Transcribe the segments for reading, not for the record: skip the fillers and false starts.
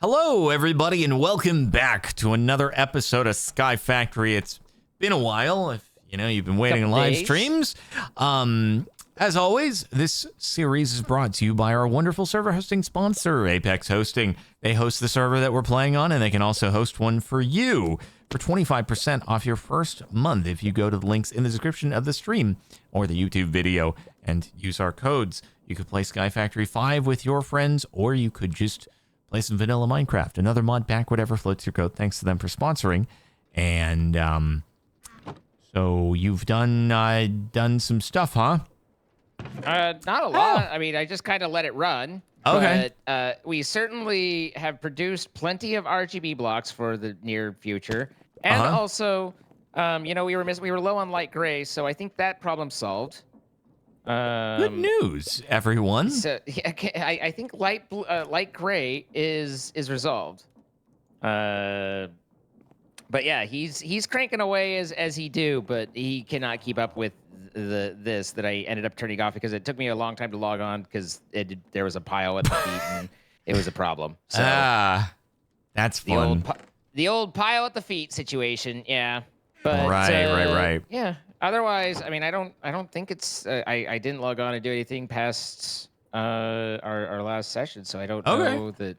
Hello, everybody, and welcome back to another episode of SkyFactory. It's been a while, if you've been waiting in live streams. As always, this series is brought to you by our wonderful server hosting sponsor, Apex Hosting. They host the server that we're playing on, and they can also host one for you for 25% off your first month if you go to the links in the description of the stream or the YouTube video and use our codes. You could play SkyFactory 5 with your friends, or you could just play some vanilla Minecraft. Another mod pack, whatever floats your boat. Thanks to them for sponsoring. And so you've done some stuff, huh? Not a lot. I mean, I just kind of let it run. Okay. But we certainly have produced plenty of RGB blocks for the near future, and also, we were low on light gray, so I think that problem solved. Good news, everyone. So yeah, I think light gray is resolved. But yeah, he's cranking away as he do, but he cannot keep up with this that I ended up turning off because it took me a long time to log on because there was a pile at the feet and it was a problem. So that's fun. The old pile at the feet situation, yeah. But right. Yeah. Otherwise, I mean, I don't think it's. I didn't log on and do anything past our last session, so I don't know that.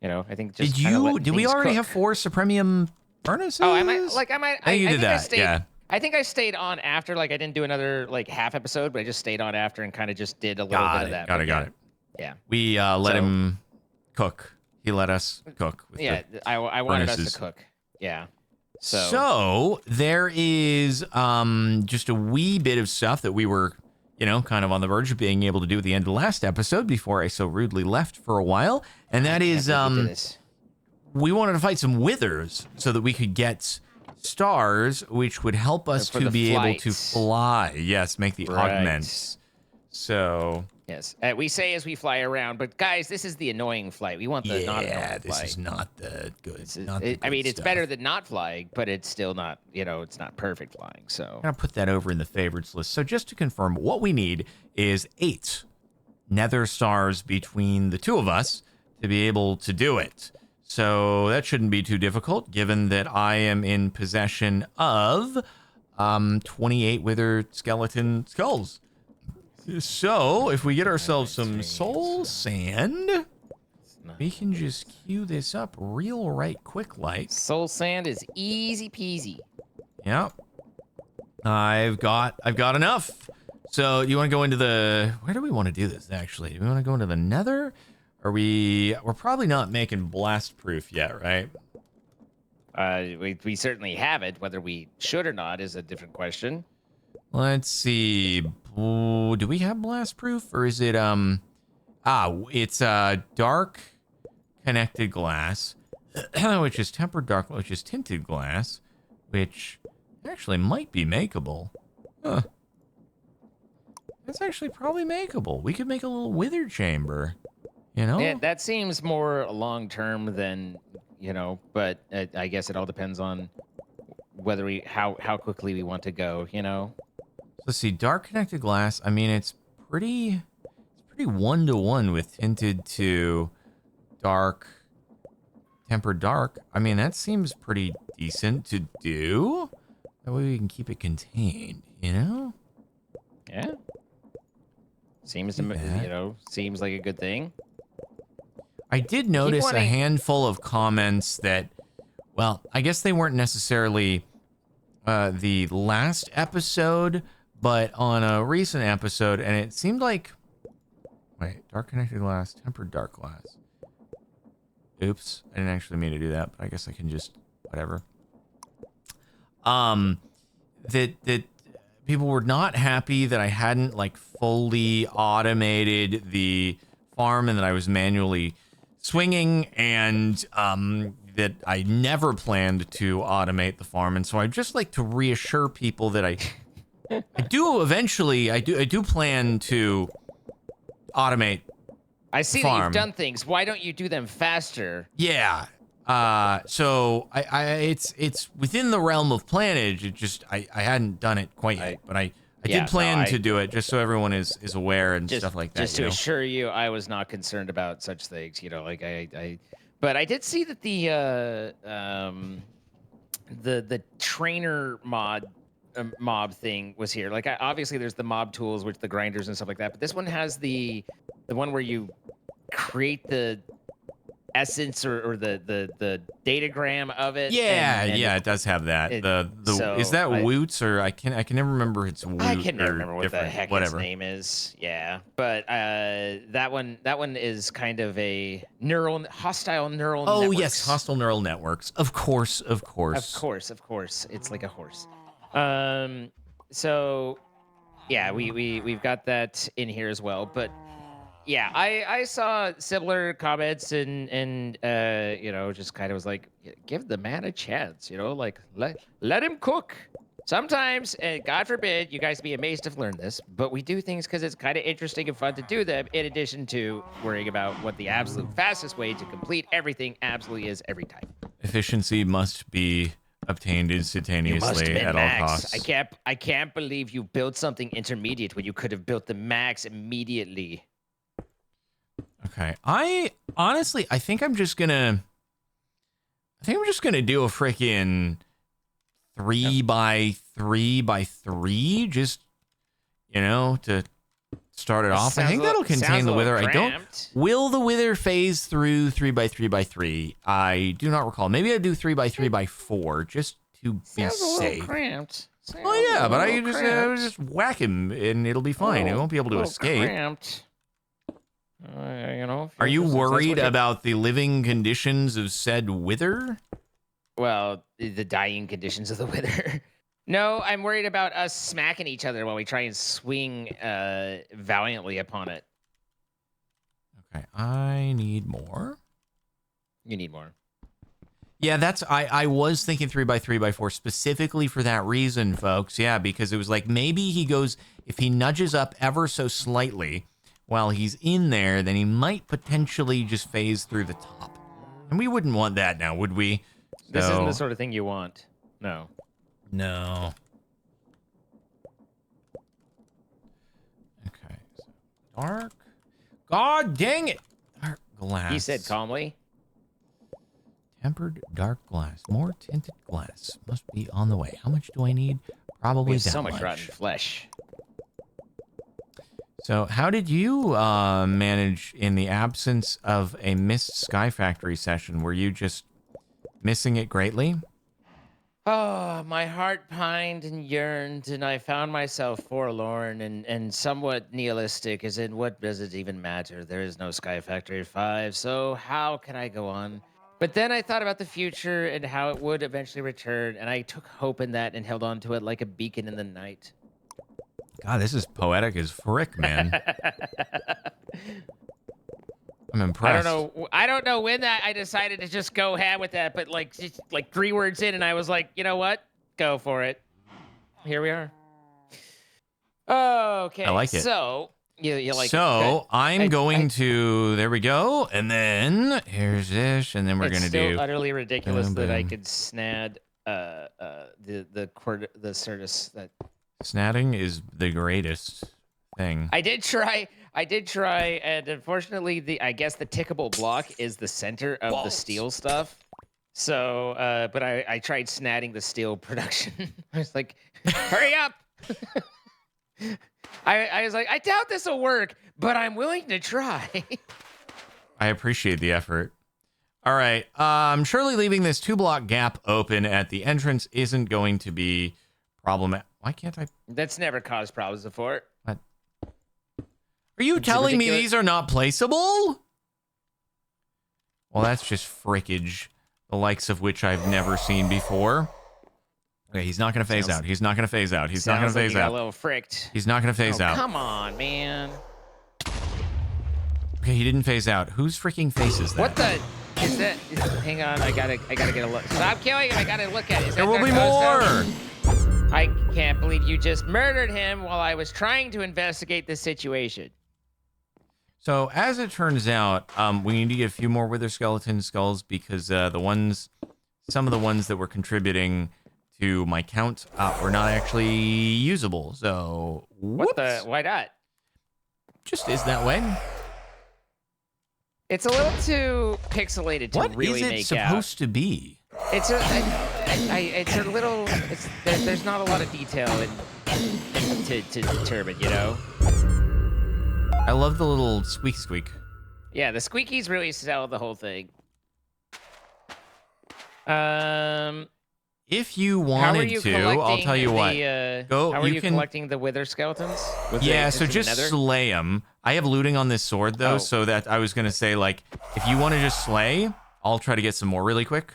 I think just. Did we already have 4 Supremium furnaces? Oh, I might. I think I stayed, yeah. I think I stayed on after. I didn't do another half episode, but I just stayed on after and kind of just did a little bit of that. Got it. Yeah. We let him cook. He let us cook. I wanted us to cook. Yeah. So there is just a wee bit of stuff that we were, kind of on the verge of being able to do at the end of the last episode before I so rudely left for a while. And that is we wanted to fight some withers so that we could get stars, which would help us to be able to fly. Yes, make the augments. So... Yes, we say as we fly around, but guys, this is the annoying flight. We want the not annoying flight. This is not the good. It's better than not flying, but it's still not. It's not perfect flying. So I'm gonna put that over in the favorites list. So just to confirm, what we need is 8 nether stars between the two of us to be able to do it. So that shouldn't be too difficult, given that I am in possession of 28 withered skeleton skulls. So, if we get ourselves some soul sand, we can just queue this up real quick like. Soul sand is easy peasy. Yep. I've got enough. So, you want to go into where do we want to do this actually? Do we want to go into the nether? We're probably not making blast proof yet, right? We certainly have it. Whether we should or not is a different question. Let's see. Do we have blast proof, or is it it's dark connected glass, which is tempered dark, which is tinted glass, which actually might be makeable. Huh. That's actually probably makeable. We could make a little wither chamber, Yeah, that seems more long term than, but I guess it all depends on whether how quickly we want to go, Let's see, dark connected glass. I mean, it's pretty 1-to-1 with tinted to dark, tempered dark. I mean, that seems pretty decent to do. That way we can keep it contained, Yeah. Seems like a good thing. I did notice a handful of comments that, well, I guess they weren't necessarily the last episode, but on a recent episode, and it seemed like... Wait, dark connected glass, tempered dark glass. Oops, I didn't actually mean to do that, but I guess I can just... whatever. That people were not happy that I hadn't, fully automated the farm and that I was manually swinging, and that I never planned to automate the farm. And so I'd just like to reassure people that I do plan to automate. I see that you've done things. Why don't you do them faster? Yeah. So it's within the realm of planage. It just I hadn't done it quite yet, but I I did plan to do it just so everyone is aware and stuff like that. Just to assure you, I was not concerned about such things. Like but I did see that the trainer mob thing was here. Like, obviously there's the mob tools, which the grinders and stuff like that. But this one has the one where you create the essence or the datagram of it. Yeah, it does have that. Is that Woots or I can never remember its Woot. I can never remember what the heck whatever. its name is. Yeah, but that one is kind of a hostile neural. Oh networks. Yes, hostile neural networks. Of course. It's like a horse. So yeah, we've got that in here as well, but. Yeah, I saw similar comments and just kind of was like, give the man a chance, like let him cook. Sometimes, God forbid, you guys be amazed to learn this, but we do things because it's kind of interesting and fun to do them, in addition to worrying about what the absolute fastest way to complete everything absolutely is every time. Efficiency must be obtained instantaneously at all costs. I can't believe you built something intermediate when you could have built the max immediately. Okay, I think I'm just gonna do a freaking 3x3x3, just to start it off. I think that'll contain the wither. Will the wither phase through 3x3x3? I do not recall. Maybe I do 3x3x4 just to be safe. Cramped. Oh yeah, but I just whack him and it'll be fine. He won't be able to escape. Cramped. Are you worried about the living conditions of said wither? Well, the dying conditions of the wither. No, I'm worried about us smacking each other while we try and swing valiantly upon it. Okay, I need more. You need more. Yeah, I was thinking 3x3x4 specifically for that reason, folks. Yeah, because it was like maybe he goes, if he nudges up ever so slightly while he's in there, then he might potentially just phase through the top. And we wouldn't want that now, would we? This isn't the sort of thing you want. No. No. Okay. So dark. God dang it. Dark glass. He said calmly. Tempered dark glass. More tinted glass. Must be on the way. How much do I need? Probably that so much rotten flesh. So how did you manage in the absence of a missed SkyFactory session? Were you just missing it greatly? Oh, my heart pined and yearned, and I found myself forlorn and somewhat nihilistic, as in, what does it even matter? There is no SkyFactory 5, so how can I go on? But then I thought about the future and how it would eventually return, and I took hope in that and held on to it like a beacon in the night. God, this is poetic as frick, man. I'm impressed. I don't know when I decided to just go ahead with that, but like 3 words in, and I was like, you know what? Go for it. Here we are. Okay. I like it. So you like. So I'm going to. There we go. And then here's this, and then we're gonna do. It's still utterly ridiculous that I could snad the Certus that. Snatting is the greatest thing. I did try, and unfortunately, I guess the tickable block is the center of the steel stuff. So, but I tried snatting the steel production. I was like, hurry up! I was like, I doubt this will work, but I'm willing to try. I appreciate the effort. All right, surely leaving this 2-block gap open at the entrance isn't going to be problematic. Why can't I? That's never caused problems before. What? Are you telling me these are not placeable? Well, that's just frickage, the likes of which I've never seen before. Okay, he's not going to phase out. He's not going to phase out. He's not going to phase out. A little fricked. He's not going to phase out. Come on, man. Okay, he didn't phase out. Whose freaking face is that? What the? Is that? Hang on, I gotta get a look. Stop killing him. I gotta look at it. There will be more. I can't believe you just murdered him while I was trying to investigate the situation. So as it turns out, we need to get a few more wither skeleton skulls because some of the ones that were contributing to my count were not actually usable. So What the? Why not? Just is that way. It's a little too pixelated to really make out. What is it supposed to be? It's a little. There's not a lot of detail to determine, you know. I love the little squeak. Yeah, the squeakies really sell the whole thing. If you wanted to, I'll tell you what. How are you collecting the wither skeletons? So just slay them. I have looting on this sword, though, so that I was going to say, like, if you want to just slay, I'll try to get some more really quick.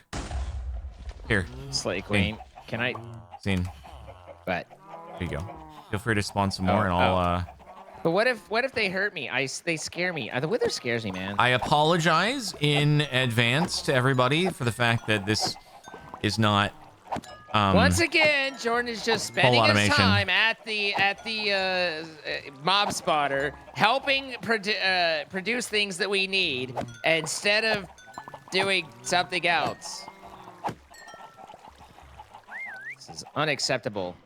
Here. Slay queen. Can I? Scene. But. There you go. Feel free to spawn some more, and I'll... But what if they hurt me? They scare me. The wither scares me, man. I apologize in advance to everybody for the fact that this is not... Once again, Jordan is just spending his time at the mob spotter, helping produce things that we need instead of doing something else. This is unacceptable.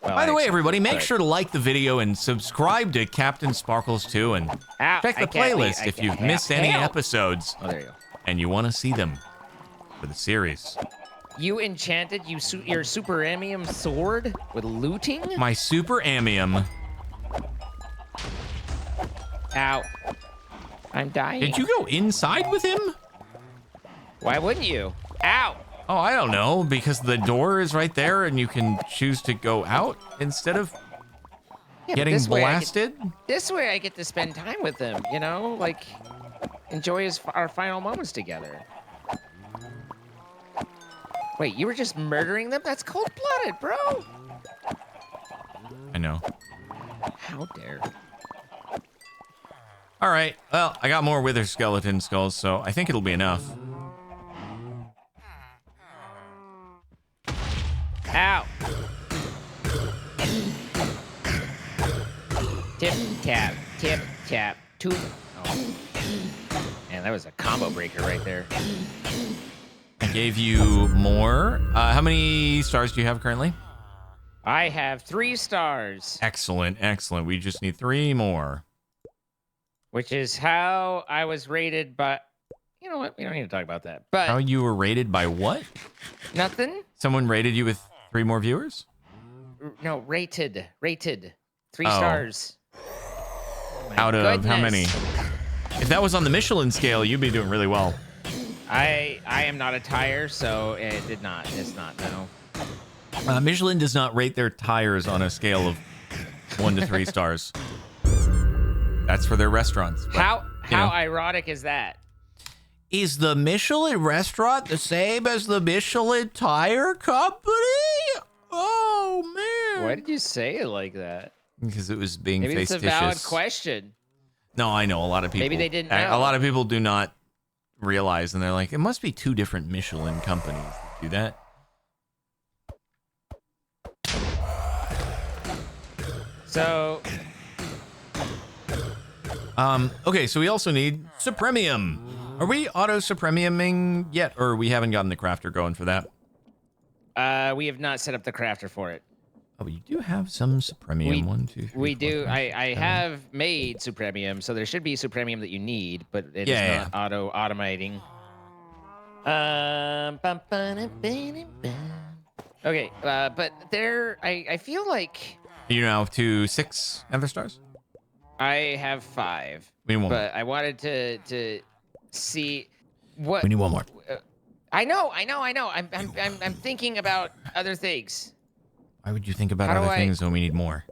Well, by the way, everybody, make sure to like the video and subscribe to Captain Sparkles 2 and check the playlist if you've missed any episodes and you want to see them for the series. You enchanted your super amium sword with looting? My super amium. Ow. I'm dying. Did you go inside with him? Why wouldn't you? Ow. Oh, I don't know, because the door is right there and you can choose to go out instead of getting blasted. This way I get to spend time with him, you know? Like, enjoy our final moments together. Wait, you were just murdering them? That's cold-blooded, bro. I know. How dare. All right, well, I got more wither skeleton skulls, so I think it'll be enough. Ow. Tip, tap, tip, tap, two. Oh. Man, that was a combo breaker right there. I gave you more. How many stars do you have currently? I have 3 stars. Excellent, excellent. We just need 3 more. Which is how I was rated by... You know what? We don't need to talk about that. But how you were rated by what? Nothing. Someone rated you with 3 more viewers? No, rated. 3 stars. Out of how many? If that was on the Michelin scale, you'd be doing really well. I am not a tire, so it did not. It's not, no. Michelin does not rate their tires on a scale of 1 to 3 stars. That's for their restaurants. But, how ironic is that? Is the Michelin restaurant the same as the Michelin tire company? Oh, man. Why did you say it like that? Because it was being Maybe facetious. it's a valid question. No, I know. A lot of people. Maybe they didn't know. A lot of people do not realize, and they're like, it must be 2 different Michelin companies that do that. So... Okay, so we also need Supremium. Are we auto-Supremiuming yet, or we haven't gotten the crafter going for that? We have not set up the crafter for it. Oh, but you do have some Supremium. 1, 2, 3, we 4, do. 5, I have made Supremium, so there should be Supremium that you need, but it is not automating. Okay, but there, I feel like... You now have 6 Nether stars? I have 5. We need 1 but more. I wanted to see what... We need 1 more. I know. I'm thinking about other things. Why would you think about other things when we need more?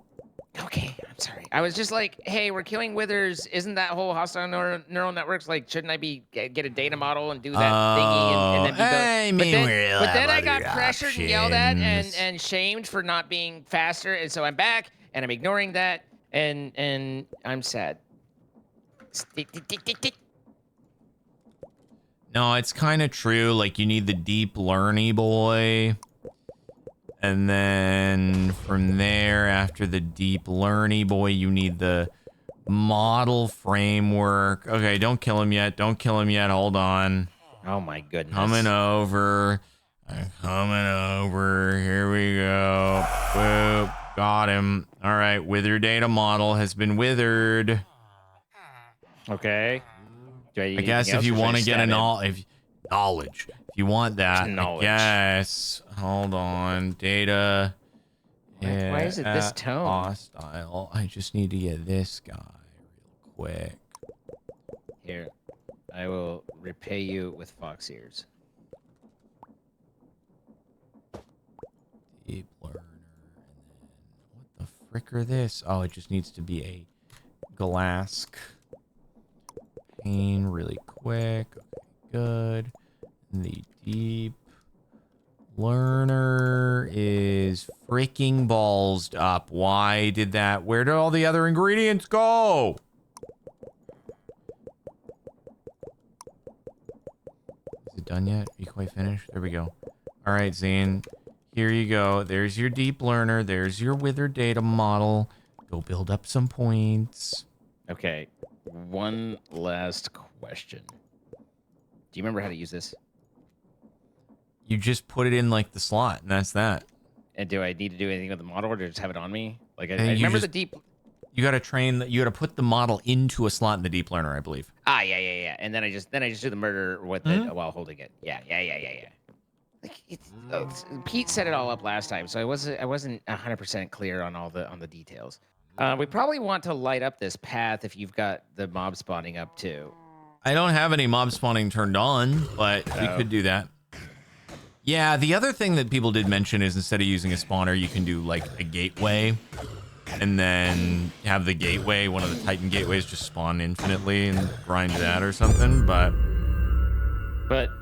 Okay, I'm sorry. I was just like, hey, we're killing withers. Isn't that whole hostile neural networks like? Shouldn't I get a data model and do that thingy and then be done? But then I got pressured and yelled at and shamed for not being faster, and so I'm back and I'm ignoring that and I'm sad. No, it's kind of true. Like, you need the deep learny boy. And then from there, after the deep learny boy, you need the model framework. Okay, don't kill him yet. Don't kill him yet. Hold on. Oh, my goodness. Coming over. I'm coming over. Here we go. Boop. Got him. All right. Wither data model has been withered. Okay. Do I guess if you want to get knowledge, if you want that, Knowledge. I guess. Hold on. Data. Why is it this tone? Hostile. I just need to get this guy real quick. Here. I will repay you with fox ears. Deep learner. And then what the frick are this? Oh, it just needs to be a glass pane really quick. Okay, good. And the deep learner is freaking ballsed up. Why did that? Where did all the other ingredients go? Is it done yet? Are you quite finished? There we go. All right, Zane. Here you go. There's your deep learner. There's your wither data model. Go build up some points. Okay. One last question. Do you remember how to use this? You just put it in like the slot, and that's that. And do I need to do anything with the model, or just have it on me? Like I you remember just- the deep. You got to train. You got to put the model into a slot in the deep learner, I believe. Yeah. And then I just do the murder with it while holding it. Yeah. Like Pete set it all up last time, so I wasn't 100% clear on all the details. We probably want to light up this path if you've got the mob spawning up too. I don't have any mob spawning turned on, but we could do that. Yeah, the other thing that people did mention is instead of using a spawner, you can do like a gateway, and then have the gateway, one of the Titan gateways, just spawn infinitely and grind that or something. But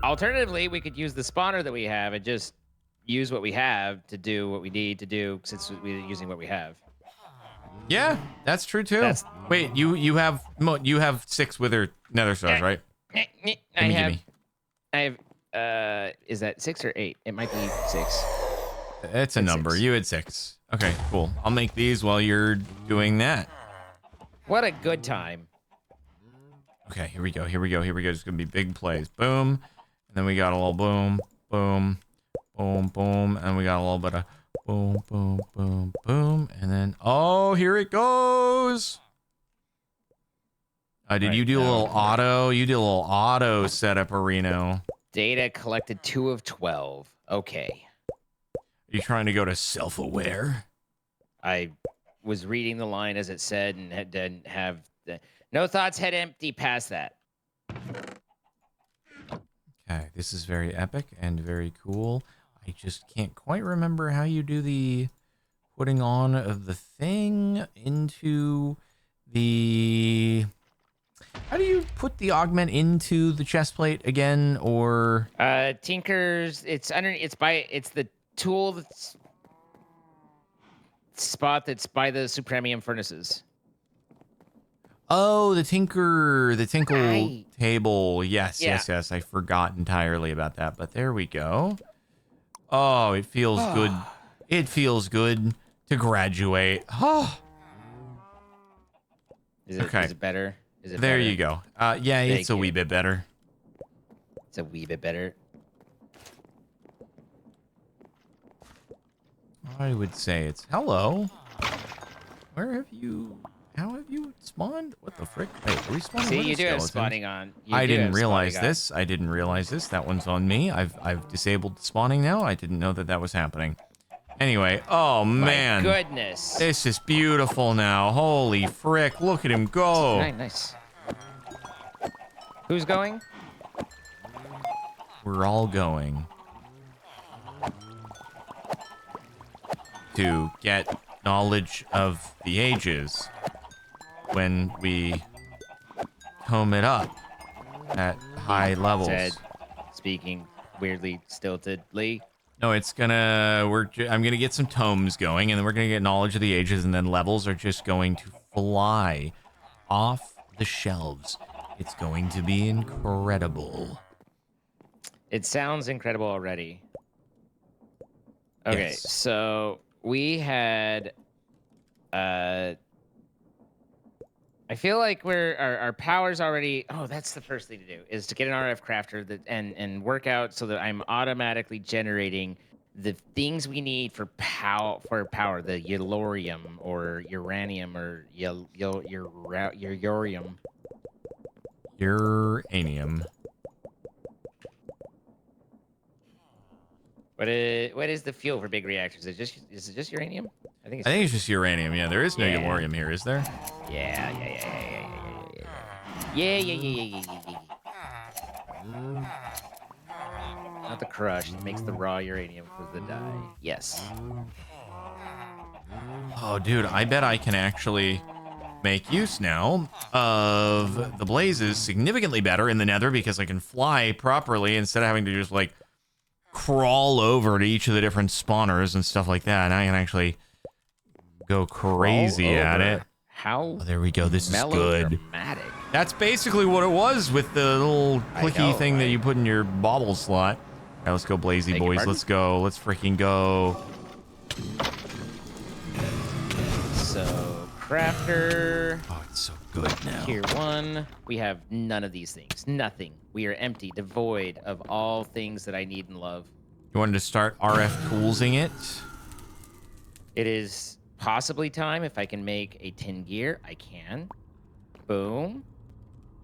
alternatively, we could use the spawner that we have and just use what we have to do what we need to do, since we're using what we have. yeah, that's true too. Wait, you have 6 wither nether stars, right? I have. Is that 6 or 8? It might be 6. It's a number. 6. You had 6. Okay, cool. I'll make these while you're doing that. What a good time. Okay, here we go. It's gonna be big plays. Boom. And then we got a little boom, boom, boom, boom. And we got a little bit of boom, boom, boom, boom. And then, oh, here it goes. Did you do a little auto? You did a little auto setup, Reno. Data collected 2 of 12. Okay. Are you trying to go to self-aware? I was reading the line as it said and didn't have the no thoughts, head empty past that. Okay, this is very epic and very cool. I just can't quite remember how you do the putting on of the thing into the... How do you put the augment into the chest plate again, or... Tinker's, it's the tool that's by the Supremium furnaces. Oh, the tinkle table. Yes. I forgot entirely about that, but there we go. Oh, it feels good. It feels good to graduate. Oh. Is it better? Is it there better? you go. Yeah, it's a wee bit better. It's a wee bit better. I would say it's hello. How have you spawned? What the frick? Wait, are we spawning? See, you do have spawning on. I didn't realize this. That one's on me. I've disabled spawning now. I didn't know that was happening. Anyway, oh man. My goodness. This is beautiful now. Holy frick, look at him go. Nice. Who's going? We're all going to get knowledge of the ages when we comb it up at high levels. Said, speaking weirdly stiltedly. No, I'm gonna get some tomes going, and then we're gonna get knowledge of the ages, and then levels are just going to fly off the shelves. It's going to be incredible. It sounds incredible already. Okay, Yes. so we had I feel like our power's already. Oh, that's the first thing to do is to get an RF crafter and work out so that I'm automatically generating the things we need for power, the yellorium or uranium or urium. Uranium. What is the fuel for big reactors? Is it just uranium? I think it's just uranium. Yeah, there is no Yeah. yellorium here, is there? Yeah. Not the crush that makes the raw uranium for the dye. Yes. Oh, dude, I bet I can actually make use now of the blazes significantly better in the nether because I can fly properly instead of having to just, like, crawl over to each of the different spawners and stuff like that. And I can actually go crazy at it. How? Oh, there we go. This is good. Dramatic. That's basically what it was with the little clicky thing that you put in your bauble slot. All right, let's go, Blazy boys. Let's go. Let's freaking go. So, crafter. Oh, it's so good now. Tier 1. We have none of these things. Nothing. We are empty, devoid of all things that I need and love. You wanted to start RF toolsing it? It is possibly time. If I can make a tin gear, I can. Boom.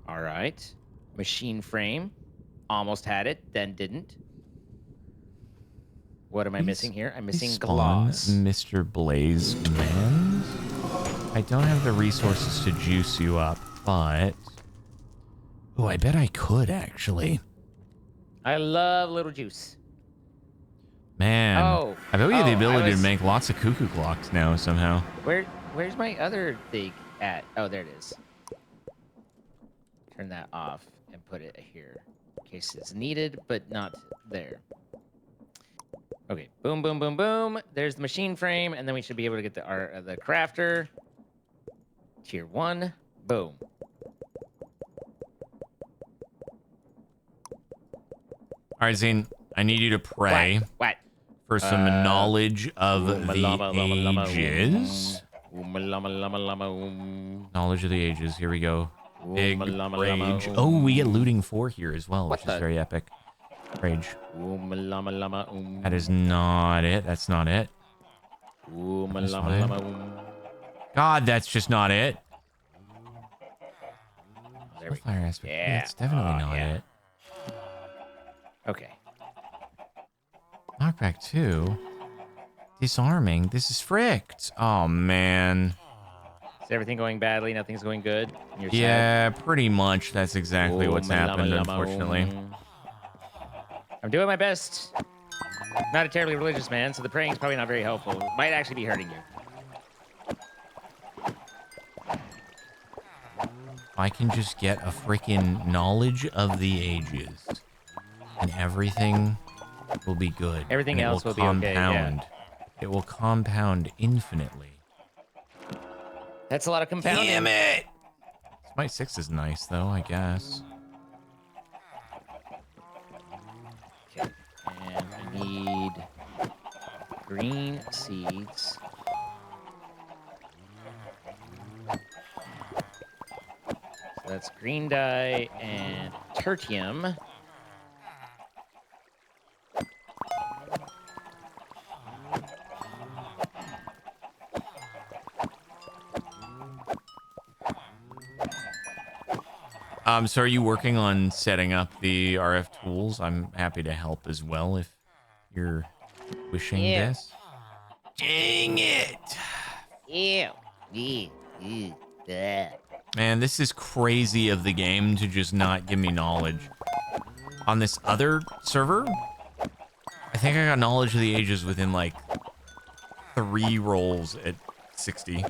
All right. Machine frame. Almost had it, then didn't. What am I missing here? I'm missing gloss. Mr. Blaze Man. I don't have the resources to juice you up, but... Oh, I bet I could, actually. I love little juice. Man. I bet we have the ability to make lots of cuckoo clocks now, somehow. Where's my other thing at? Oh, there it is. Turn that off and put it here. In case it's needed, but not there. Okay, boom, boom, boom, boom. There's the machine frame, and then we should be able to get the crafter. Tier 1. Boom. All right, Zane, I need you to pray for some knowledge of the ages. Knowledge of the ages. Here we go. Big rage. Oh, we get looting 4 here as well, which is very epic. Rage. That is not it. That's not it. God, that's just not it. Fire aspect. Yeah, it's definitely not it. Okay. Knockback 2. Disarming. This is fricked. Oh, man. Is everything going badly? Nothing's going good? You're sad? Pretty much. That's exactly what's happened, unfortunately. I'm doing my best. Not a terribly religious man, so the praying's probably not very helpful. It might actually be hurting you. I can just get a freaking knowledge of the ages, and everything will be good. Everything else will be okay. Yeah. It will compound infinitely. That's a lot of compounding. Damn it! Smite 6 is nice, though, I guess. Okay. And I need green seeds. So that's green dye and tertium. So are you working on setting up the RF tools? I'm happy to help as well if you're wishing this. Dang it! Man, this is crazy of the game to just not give me knowledge. On this other server, I think I got knowledge of the ages within like 3 rolls at 60.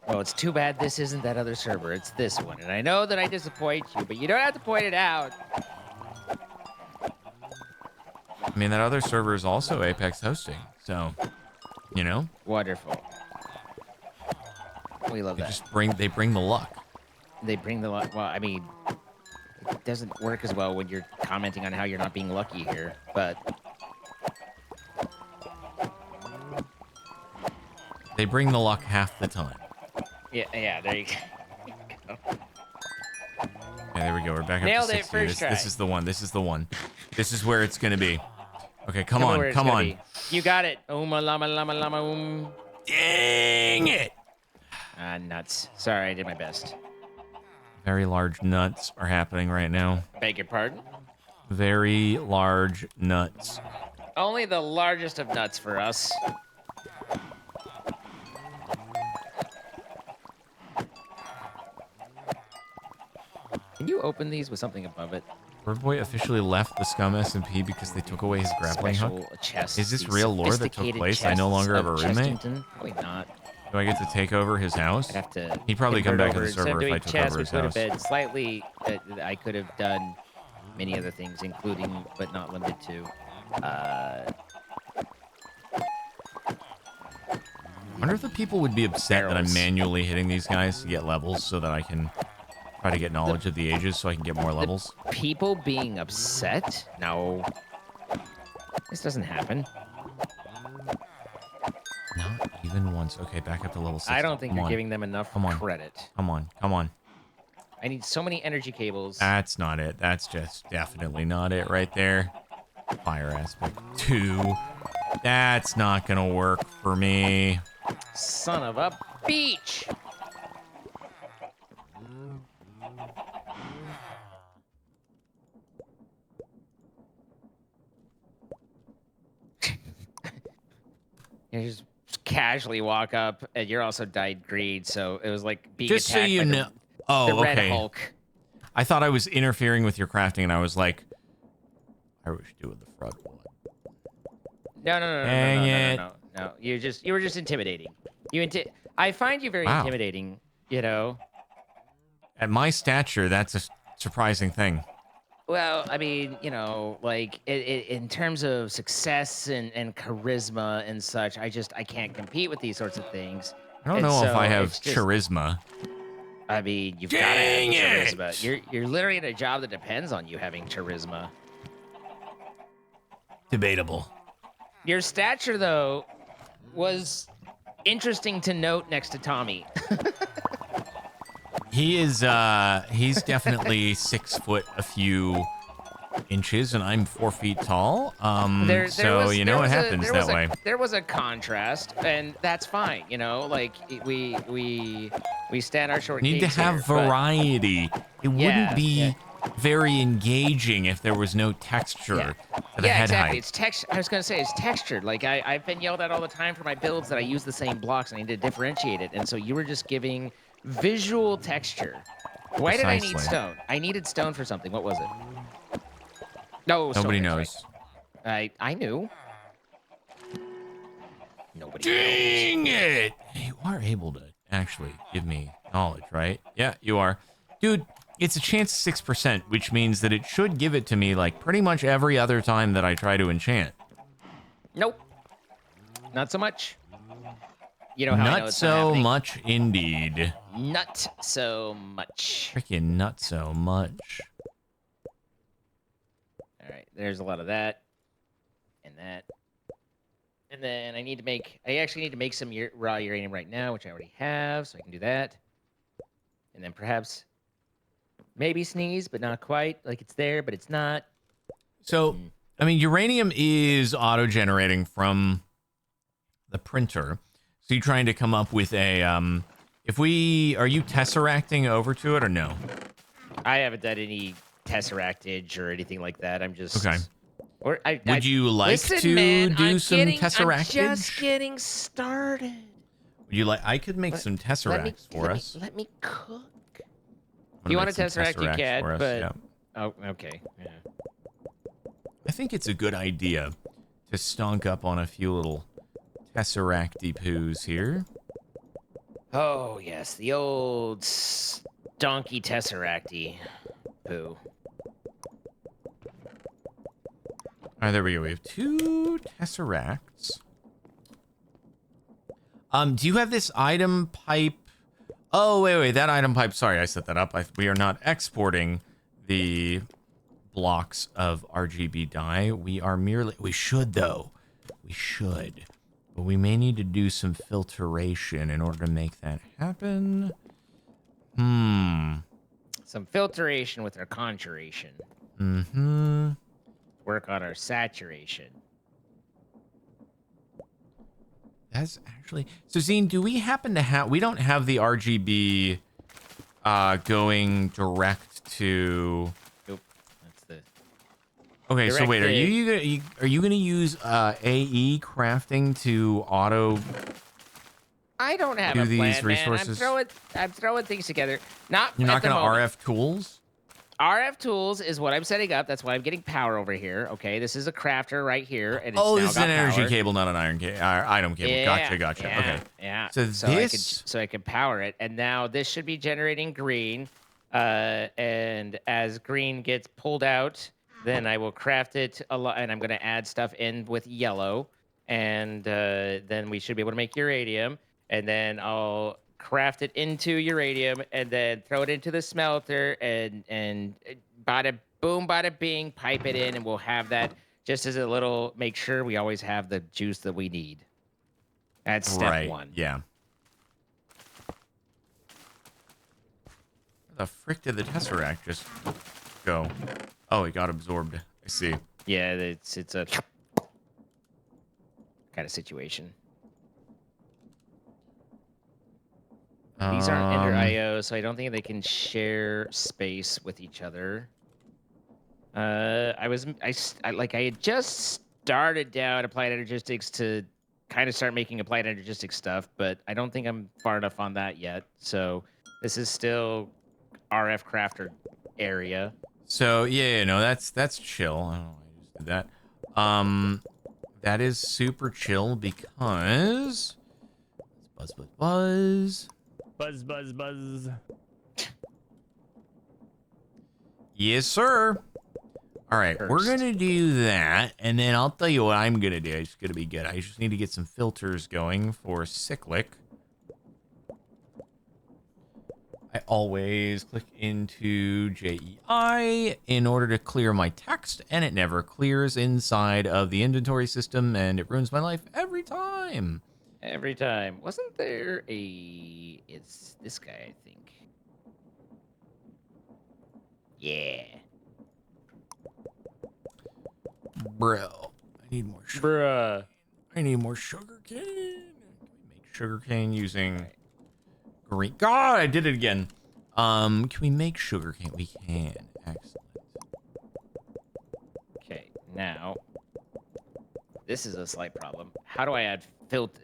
Well, it's too bad this isn't that other server. It's this one. And I know that I disappoint you, but you don't have to point it out. I mean, that other server is also Apex hosting, so, you know? Wonderful. We love that. They bring the luck. They bring the luck. Well, I mean, it doesn't work as well when you're commenting on how you're not being lucky here, but... They bring the luck half the time. Yeah, there you go. Okay, there we go. We're back up Nailed to it 60. first try. This is the one. This is the one. This is where it's gonna be. Okay, come Tell me on, where it's come gonna on. be. You got it. Llama, llama. Dang it! Ah, nuts. Sorry, I did my best. Very large nuts are happening right now. Beg your pardon? Very large nuts. Only the largest of nuts for us. Can you open these with something above it? Bird Boy officially left the Scum SMP because they took away his grappling hook. Chests, Is this real lore that took place? I no longer have a roommate. Probably not. Do I get to take over his house? I'd have to. He'd probably come back to the Instead of server if doing I took chests, over his we house. could have been slightly. I could have done many other things, including but not limited to. I wonder if the people would be upset that I'm Barrels. manually hitting these guys to get levels so that I can try to get knowledge of the ages so I can get more levels. People being upset? No. This doesn't happen. Not even once. Okay, back up to level 6. I don't think you're giving them enough credit. Come on, come on. I need so many energy cables. That's not it. That's just definitely not it right there. Fire aspect 2. That's not gonna work for me. Son of a beach! You just casually walk up, and you're also dyed greed, so it was like being Just so attacked you by know. the Oh, Red okay. Hulk. I thought I was interfering with your crafting, and I was like, I wish do with the frog blood. No. You were just intimidating. I find you very Wow. intimidating. You know. At my stature, that's a surprising thing. Well, I mean, you know, like in terms of success and charisma and such, I can't compete with these sorts of things. I don't And know if so I have it's just- charisma. I mean, you've got to Dang have it! charisma. You're literally in a job that depends on you having charisma. Debatable. Your stature, though, was interesting to note next to Tommy. He is, he's definitely 6 foot a few inches, and I'm 4 feet tall. So, you know, it happens that way. There was a contrast, and that's fine, you know? Like, we stand our short Need to kings have here, but- variety. It wouldn't be very engaging if there was no texture to the head exactly. height. It's texture. I was gonna say it's textured. Like I've been yelled at all the time for my builds that I use the same blocks and I need to differentiate it. And so you were just giving visual texture. Why did I need Precisely. stone? I needed stone for something. What was it? No, Nobody stone, knows. right. I knew. Nobody knows. Dang it! You are able to actually give me knowledge, right? Yeah, you are. Dude, it's a chance of 6%, which means that it should give it to me like pretty much every other time that I try to enchant. Nope. Not so much. You know how I know Not it's not so happening? much indeed. Not so much. Freaking not so much. All right, there's a lot of that, and that, and then I actually need to make some raw uranium right now, which I already have, so I can do that, and then perhaps, maybe sneeze, but not quite. Like it's there, but it's not. So, I mean, uranium is auto-generating from the printer. So you're trying to come up with a, are you tesseracting over to it or no? I haven't done any tesseractage or anything like that. I'm just Okay. Or Would you like listen, to man, do I'm some getting, tesseractage? I'm just getting started. Would you like? I could make some tesseracts for us. Let me cook. I'm You gonna want to make some tesseract, you tesseracts can, for us, but yeah. oh, okay. Yeah. I think it's a good idea to stonk up on a few little tesseracty poos here. Oh yes, the old donkey tesseracty poo. All right, there we go. We have 2 tesseracts. Do you have this item pipe? Oh, wait, that item pipe. Sorry, I set that up. We are not exporting the blocks of RGB dye. We are merely. We should though. We should. But we may need to do some filtration in order to make that happen. Some filtration with our conjuration. Mm-hmm. Work on our saturation. That's actually... So, Zine, do we happen to have... We don't have the RGB going direct to... Nope. That's the... Okay, so wait, are directed- you gonna use AE crafting to auto... I don't have do a plan, these resources? man. I'm throwing things together. Not You're at not the gonna moment. RF tools? RF tools is what I'm setting up. That's why I'm getting power over here. Okay, this is a crafter right here, and it's Oh, now this is an got energy power. cable, not an item cable. Yeah, Gotcha. Yeah, Okay. Yeah. So this... I can power it, and now this should be generating green. And as green gets pulled out, then I will craft it a lot, and I'm going to add stuff in with yellow, and then we should be able to make uranium, and then I'll craft it into uranium, and then throw it into the smelter, and bada boom, bada bing, pipe it in, and we'll have that just as a little. Make sure we always have the juice that we need. That's step one. Yeah. Where the frick did the Tesseract just go? Oh, it got absorbed. I see. Yeah, it's a kind of situation. These aren't Ender IO, so I don't think they can share space with each other. I had just started down Applied Energistics to kind of start making Applied Energistics stuff, but I don't think I'm far enough on that yet. So this is still RF crafter area. So yeah, no, that's chill. I don't know why I just did that. That is super chill because buzz. Yes, sir. All right, we're gonna do that, and then I'll tell you what I'm gonna do. It's gonna be good. I just need to get some filters going for cyclic. I always click into JEI in order to clear my text, and it never clears inside of the inventory system, and it ruins my life every time. Every time. Wasn't there a... It's this guy, I think. Yeah. Bro, I need more sugar. Bruh. I need more sugar cane. Can we make sugar cane using green? God, I did it again. Can we make sugar cane? We can. Excellent. Okay, now this is a slight problem. How do I add filter?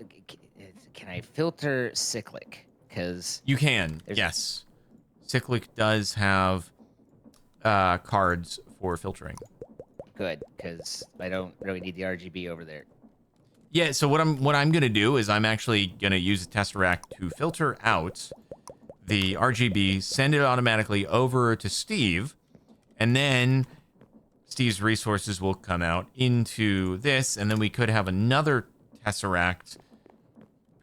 Can I filter cyclic? Because you can. Yes, cyclic does have cards for filtering. Good, because I don't really need the RGB over there. Yeah. So what I'm gonna do is I'm actually gonna use the Tesseract to filter out the RGB, send it automatically over to Steve, and then Steve's resources will come out into this, and then we could have another Tesseract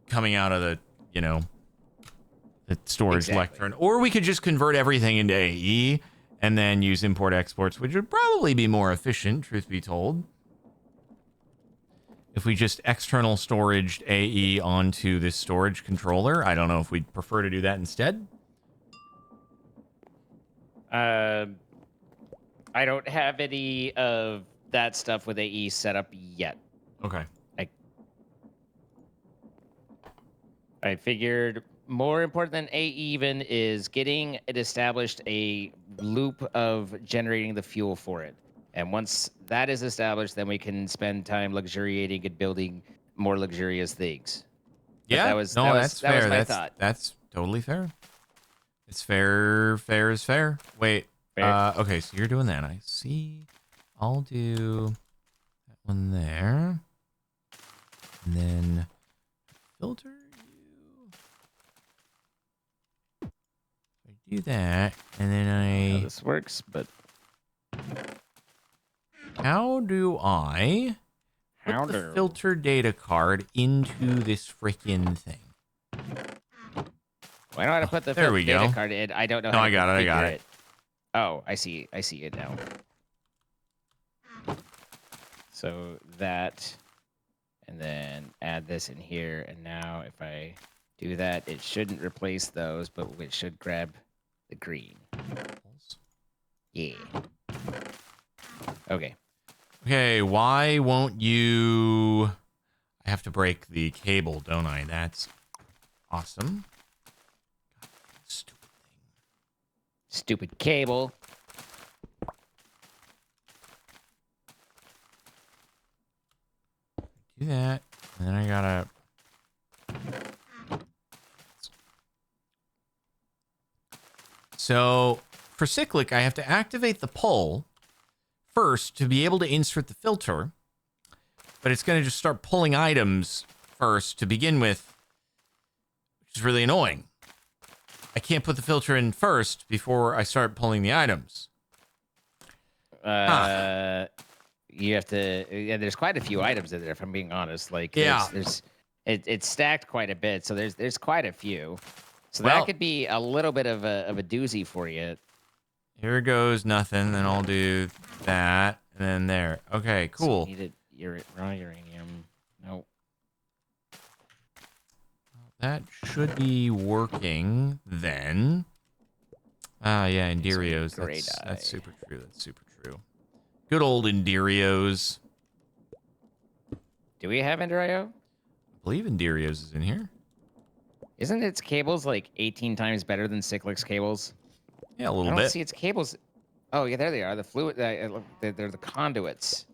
coming out of the, the storage lectern. Or we could just convert everything into AE and then use import-exports, which would probably be more efficient, truth be told. If we just external storaged AE onto this storage controller, I don't know if we'd prefer to do that instead. I don't have any of that stuff with AE set up yet. Okay. I figured more important than AE even is getting it established a loop of generating the fuel for it. And once that is established, then we can spend time luxuriating and building more luxurious things. Yeah, that's fair. My thought. That's totally fair. It's fair. Fair is fair. Wait. Fair. Okay, so you're doing that. I see. I'll do that one there. And then filter you. I do that, and then How this works, but how do I put the filter data card into this freaking thing? Well, I know how to put the there we data go. card in. I don't know No, how I to got configure it. Oh, I see it now. So that, and then add this in here. And now if I do that, it shouldn't replace those, but it should grab the green. Yeah. Okay. Okay, why won't you... I have to break the cable, don't I? That's awesome. God, stupid thing. Stupid cable. Do that, and then I gotta... So, for cyclic, I have to activate the pole first to be able to insert the filter, but it's going to just start pulling items first to begin with, which is really annoying. I can't put the filter in first before I start pulling the items. You have to. Yeah, there's quite a few items in there. If I'm being honest, like it's stacked quite a bit. So there's quite a few. So that could be a little bit of a doozy for you. Here goes nothing. Then I'll do that, and then there. Okay, cool. So needed raw uranium. Nope. That should be working then. Ah, yeah, Indirios. That's super true. That's super true. Good old Indirios. Do we have Enderio? I believe Indirios is in here. Isn't its cables like 18 times better than Cyclic's cables? Yeah, a little bit. I don't see its cables. Oh, yeah, there they are. The fluid. They're the conduits.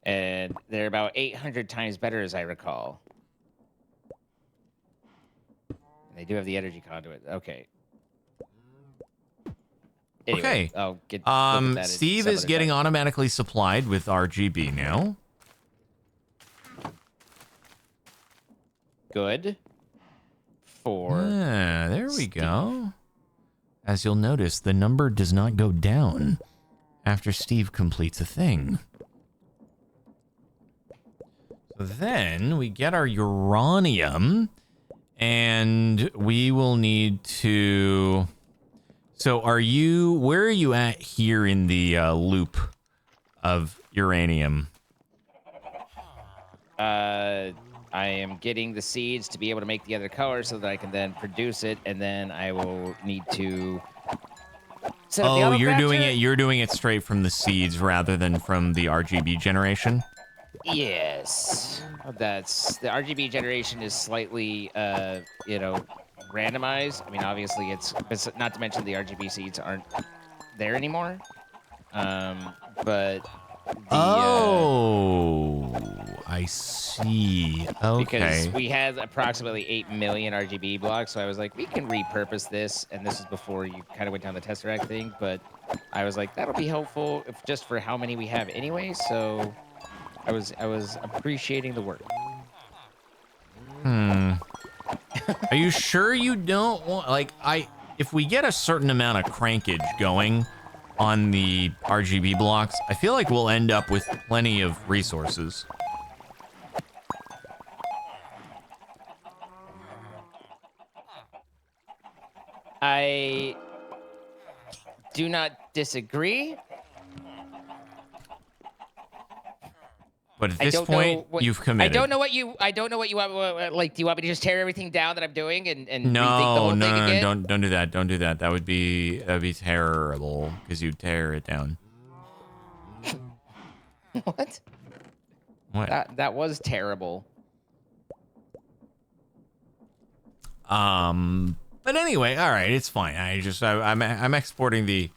And they're about 800 times better, as I recall. They do have the energy conduit. Okay. Anyway, okay. I'll get look at that Steve is getting automatically supplied with RGB now. Good. There we go. As you'll notice, the number does not go down after Steve completes a thing. So then we get our uranium, and we will need to... So where are you at here in the loop of uranium? I am getting the seeds to be able to make the other color so that I can then produce it, and then I will need to set up the auto you're doing it straight from the seeds rather than from the RGB generation? Yes. That's the RGB generation is slightly randomized. I mean, obviously it's not to mention the RGB seeds aren't there anymore. But I see. Okay. Because we had approximately 8 million RGB blocks, so I was like, we can repurpose this. And this is before you kind of went down the Tesseract thing, but I was like, that'll be helpful just for how many we have anyway. So I was appreciating the work. Are you sure you don't want if we get a certain amount of crankage going on the RGB blocks, I feel like we'll end up with plenty of resources. I do not disagree. But at this point, you've committed. I don't know what you want. Like, do you want me to just tear everything down that I'm doing and rethink the whole thing again? No, don't do that. Don't do that. That would be terrible because you tear it down. What? What? That was terrible. But anyway, all right, it's fine. I'm exporting the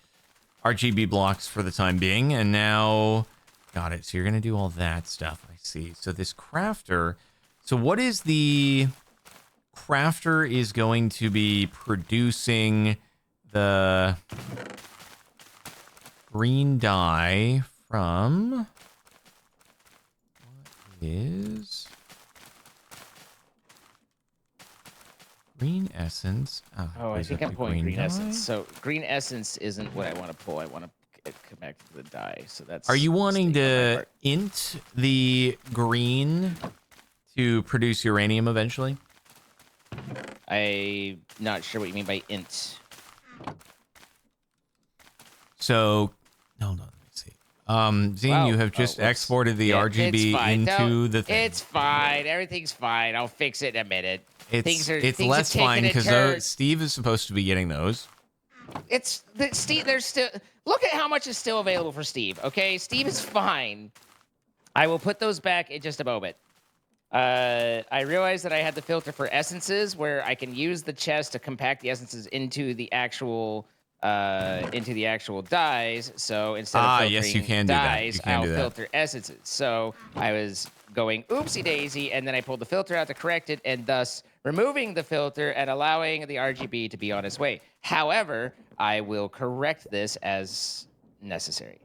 RGB blocks for the time being, and now got it. So you're gonna do all that stuff. I see. So this crafter. So what is the crafter is going to be producing the green dye from? What is green essence? Oh, I think I'm pulling green essence. So green essence isn't what I want to pull. I want to connect to the dye. So that's. Are you wanting to int the green to produce uranium eventually? I'm not sure what you mean by int. So, hold on, let me see. Zine, Wow. you have just whoops. exported the Yeah, RGB it's fine. into the thing. It's fine. Everything's fine. I'll fix it in a minute. It's things less have taken fine a because turn. Steve is supposed to be getting those. Steve. There's still look at how much is still available for Steve. Okay, Steve is fine. I will put those back in just a moment. I realized that I had the filter for essences, where I can use the chest to compact the essences into the actual dyes. So instead of filtering yes, you can do that. dyes, You can I'll do that. filter essences. So I was going oopsie daisy, and then I pulled the filter out to correct it, and thus removing the filter and allowing the RGB to be on its way. However, I will correct this as necessary.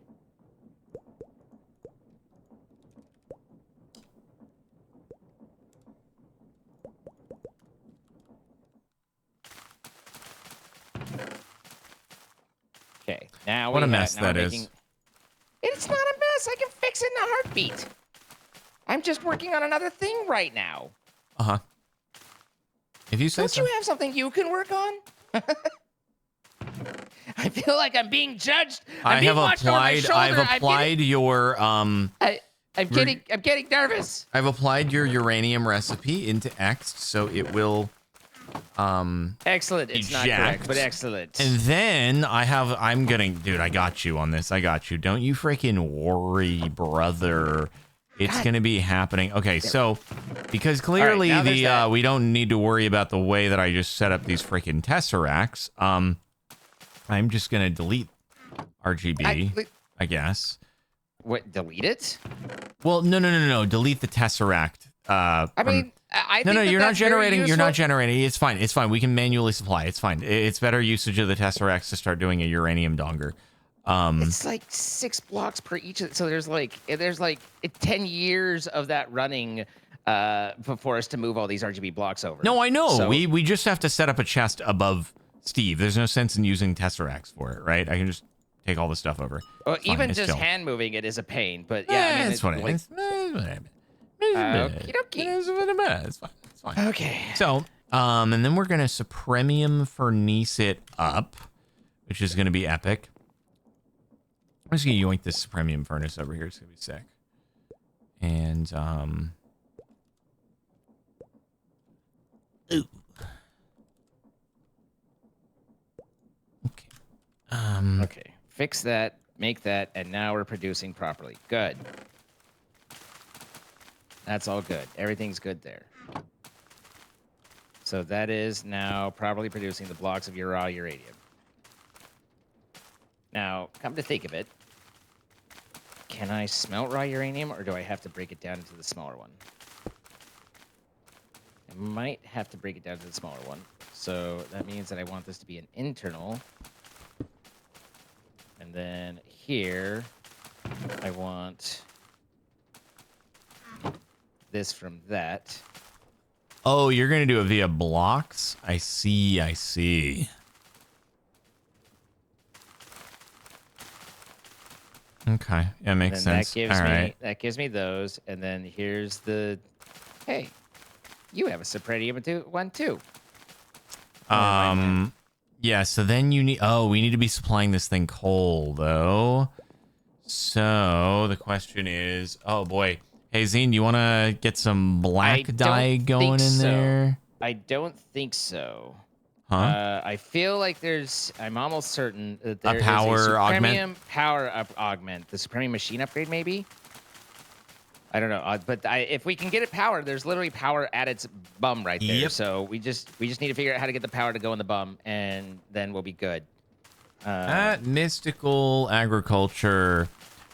Okay, now What a we mess have, now that we're is. making- It's not a mess. I can fix it in a heartbeat. I'm just working on another thing right now. Uh-huh. If you say Don't so. you have something you can work on? I feel like I'm being judged. I'm being watched over my shoulder. I've applied your I'm getting nervous. I've applied your uranium recipe into X, so it will Excellent. It's not correct, but excellent. And then dude, I got you on this. I got you. Don't you freaking worry, brother. It's going to be happening. Okay, so because clearly we don't need to worry about the way that I just set up these freaking tesseracts. I'm just going to delete RGB, I guess. What, delete it? Well, no. Delete the tesseract. I think you're not generating. You're not useful. generating. It's fine. It's fine. We can manually supply. It's fine. It's better usage of the tesseracts to start doing a uranium donger. It's like 6 blocks per each. So there's like 10 years of that running for us to move all these RGB blocks over. No, I know. So, we just have to set up a chest above Steve. There's no sense in using tesseracts for it, right? I can just take all the stuff over. Well, It's fine. even It's just chill. hand moving it is a pain. But yeah, it's fine. It's fine. It's fine. Okay. So, and then we're gonna supremium furnace it up, which is gonna be epic. I'm just gonna yoink this supremium furnace over here. It's gonna be sick. And ooh. Okay. Okay. Fix that. Make that, and now we're producing properly. Good. That's all good. Everything's good there. So that is now properly producing the blocks of raw uranium. Now, come to think of it, can I smelt raw uranium, or do I have to break it down into the smaller one? I might have to break it down to the smaller one. So that means that I want this to be an internal. And then here, I want this from that. Oh, you're gonna do it via blocks? I see. Okay, yeah, makes sense. That gives me those, and then here's the. Hey, you have a supremium one too. Yeah. So then you need. Oh, we need to be supplying this thing coal though. So the question is, oh boy, hey Zine, you want to get some black dye going in there? I don't think so. Huh? I feel like I'm almost certain that there is power a augment? power augment. The Supreme machine upgrade, maybe? I don't know. But if we can get it powered, there's literally power at its bum right there. Yep. So we just need to figure out how to get the power to go in the bum, and then we'll be good. Mystical agriculture.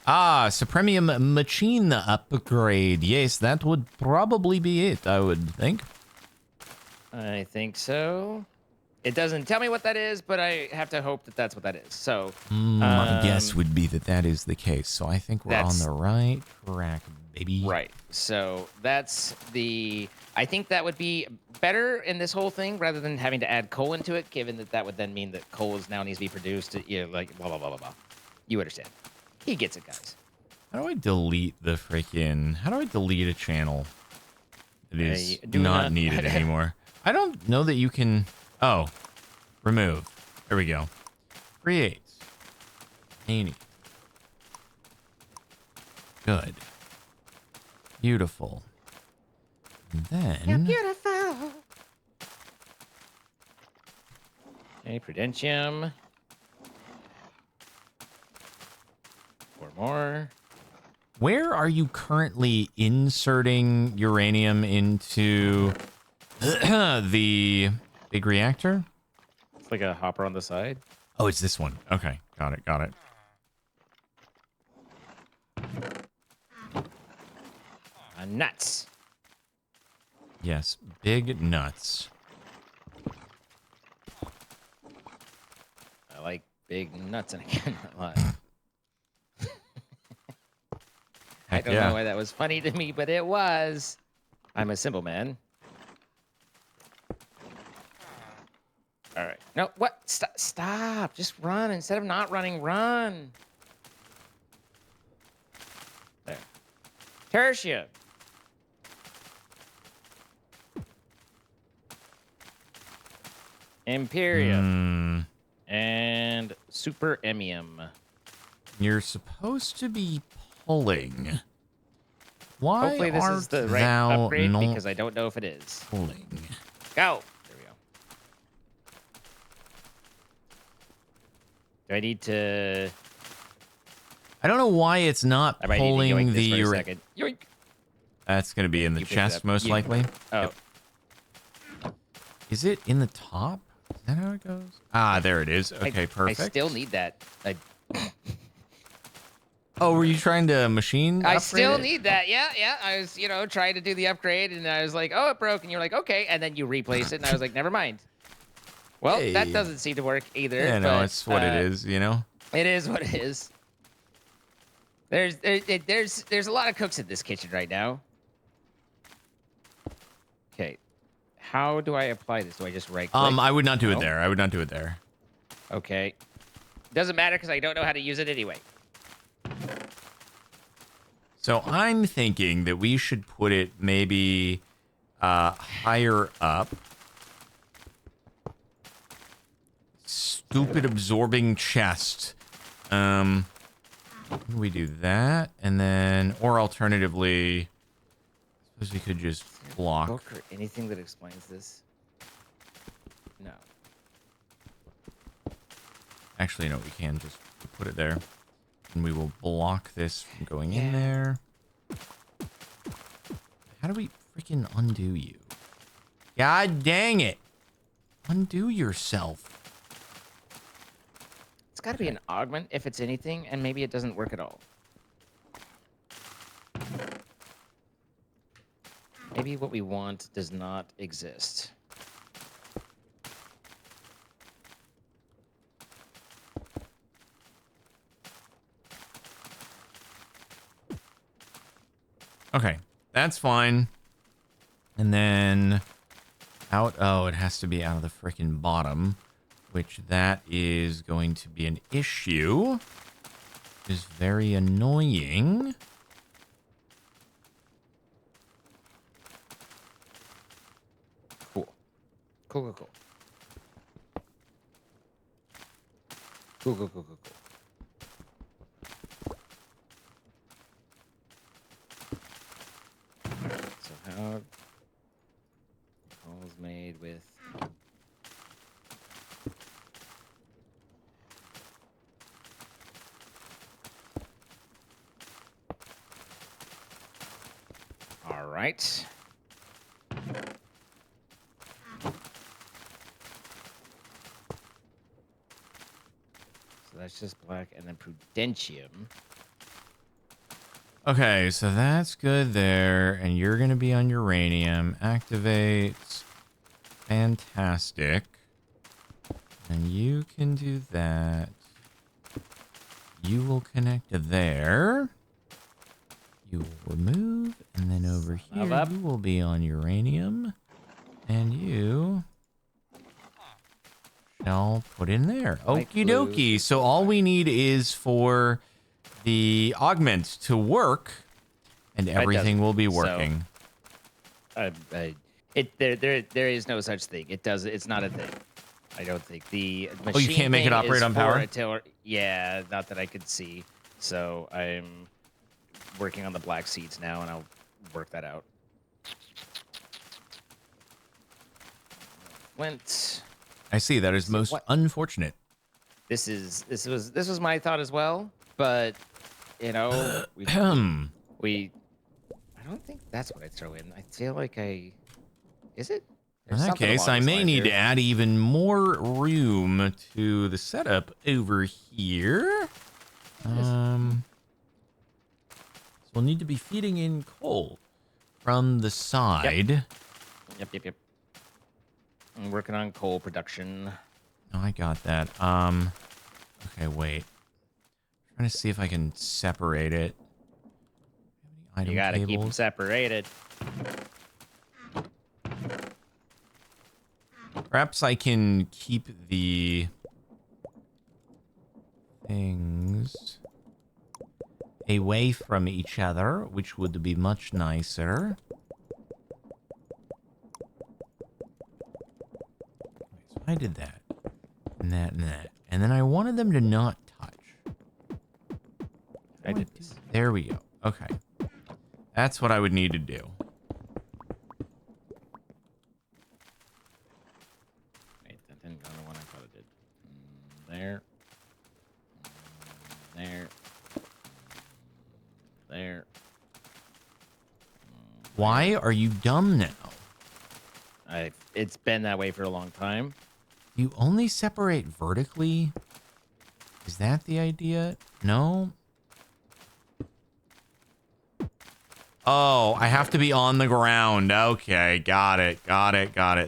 Supremium machine upgrade. Yes, that would probably be it, I would think. I think so. It doesn't tell me what that is, but I have to hope that that's what that is. So my guess would be that is the case. So I think we're on the right track, baby. Right. So that's I think that would be better in this whole thing rather than having to add coal into it, given that would then mean that coal now needs to be produced. Like blah blah blah blah blah. You understand? He gets it, guys. How do I delete a channel that is not needed anymore? I don't know that you can. Oh, remove. There we go. Create. Any. Good. Beautiful. And then... You're beautiful. Okay, Prudentium. 4 more. Where are you currently inserting uranium into the big reactor? It's like a hopper on the side. Oh, it's this one. Okay, got it, got it. Nuts. Yes, big nuts. I like big nuts, and I cannot lie. I don't know why that was funny to me, but it was. I'm a simple man. All right. No, what? Stop. Just run. Instead of not running, run. There. Tertium. Imperium. And super emium. You're supposed to be pulling. Why Hopefully this is the right upgrade because I don't know if it is. Pulling. Go. There we go. Do I need to... I don't know why it's not pulling the uranium. Yoink. That's going to be in the chest, most likely. Oh. Yep. Is it in the top? Is that how it goes? Ah, there it is. Okay, perfect. I still need that. Oh, were you trying to machine I still it? need that. Yeah. I was, trying to do the upgrade, and I was like, oh, it broke. And you're like, okay. And then you replace it, and I was like, never mind. Well, that doesn't seem to work either. Yeah, no, it's what it is, It is what it is. There's a lot of cooks in this kitchen right now. Okay. How do I apply this? Do I just right click? I would not do it there. I would not do it there. Okay. Doesn't matter because I don't know how to use it anyway. So I'm thinking that we should put it maybe higher up. Stupid absorbing chest. We do that, and then, or alternatively, I suppose we could just block. Book or anything that explains this? No. Actually, no, we can just put it there. And we will block this from going in there. How do we freaking undo you? God dang it. Undo yourself. It's got to be an augment if it's anything, and maybe it doesn't work at all. Maybe what we want does not exist. Okay, that's fine. And then out, oh, it has to be out of the freaking bottom, which that is going to be an issue. Which is very annoying. Cool. Cool. Cool. So how calls made with all right. So that's just black and then Prudentium. Okay, so that's good there. And you're going to be on uranium. Activate. Fantastic. And you can do that. You will connect to there. You will remove. And then over here, you will be on uranium. And you shall put in there. Okie dokie. So all we need is for the augment to work, and everything will be working. So, there is no such thing. It's not a thing. I don't think the machine. Oh, you can't make it operate on power? Yeah, not that I could see. So I'm working on the black seeds now, and I'll work that out. Flint. I see. That is most unfortunate. This was my thought as well, but you know, we I don't think that's what I'd throw in. I feel like is it? In that case, I may need to add even more room to the setup over here. So we'll need to be feeding in coal from the side. Yep. I'm working on coal production. Oh, I got that. Okay, wait. I'm trying to see if I can separate it. You gotta keep them separated. Perhaps I can keep the things away from each other, which would be much nicer. So I did that, and that, and that. And then I wanted them to not touch. I did this. There we go. Okay. That's what I would need to do. Wait, that didn't go the one I thought it did. There. There. There. Why are you dumb now? It's been that way for a long time. You only separate vertically? Is that the idea? No? Oh, I have to be on the ground. Okay, got it.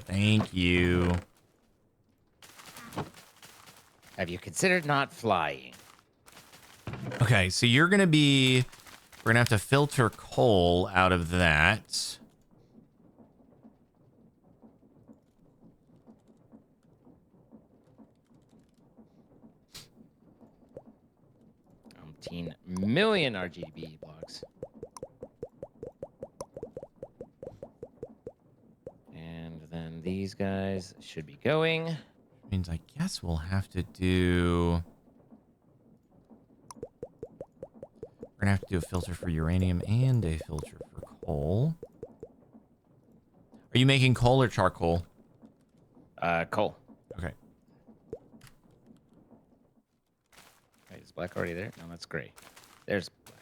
Thank you. Have you considered not flying? Okay, so you're going to be... We're going to have to filter coal out of that. $18 million RGB blocks. And then these guys should be going. Means I guess we'll have to do... We're going to have to do a filter for uranium and a filter for coal. Are you making coal or charcoal? Coal. Okay. Wait, is black already there? No, that's gray. There's black.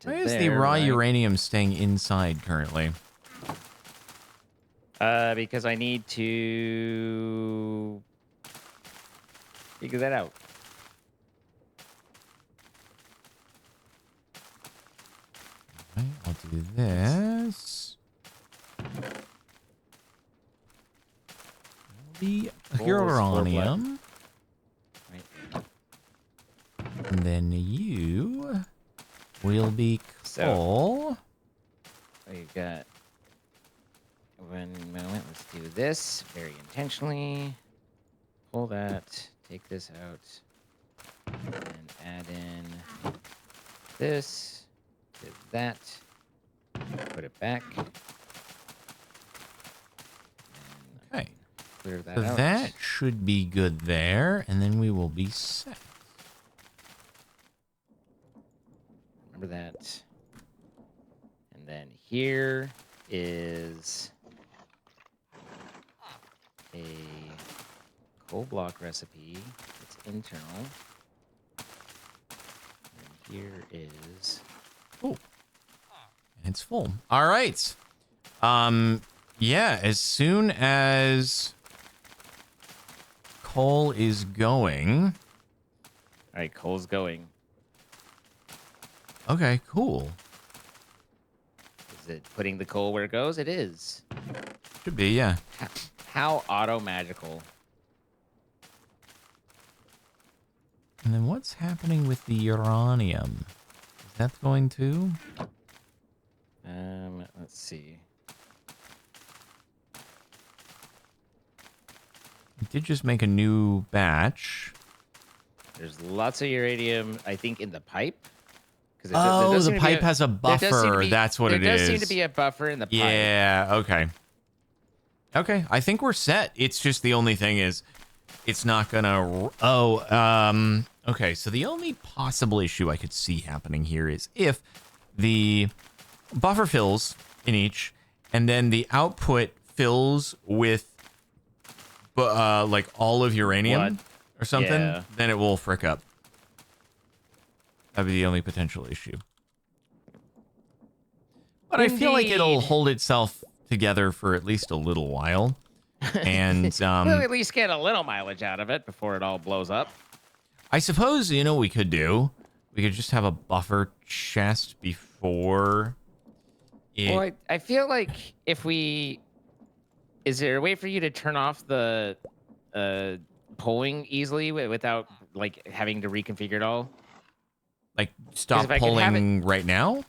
Why is the raw uranium staying inside currently? Because I need to figure that out. Okay, I'll do this. The uranium. Right. And then you will be coal. So we've got 1 moment. Let's do this very intentionally. Pull that. Take this out. And add in this to that. Put it back. Okay. Clear that So out. that should be good there, and then we will be set. Remember that. And then here is a coal block recipe. It's internal. And here is... Oh. And it's full. All right. Yeah, as soon as coal is going. All right, coal's going. Okay, cool. Is it putting the coal where it goes? It is. Should be, yeah. How auto-magical. And then what's happening with the uranium? Is that going to? Let's see. We did just make a new batch. There's lots of uranium, I think, in the pipe. Oh, the pipe has a buffer. That's what it is. There does seem to be a buffer in the pipe. Yeah, okay. Okay, I think we're set. It's just the only thing is it's not gonna. Okay. So the only possible issue I could see happening here is if the buffer fills in each, and then the output fills with like all of uranium or something, then it will frick up. That'd be the only potential issue. But I feel like it'll hold itself together for at least a little while. And we'll at least get a little mileage out of it before it all blows up. I suppose, you know what we could do? We could just have a buffer chest before it... Well, I feel like if we... Is there a way for you to turn off the polling easily without like having to reconfigure it all? Like stop polling right now?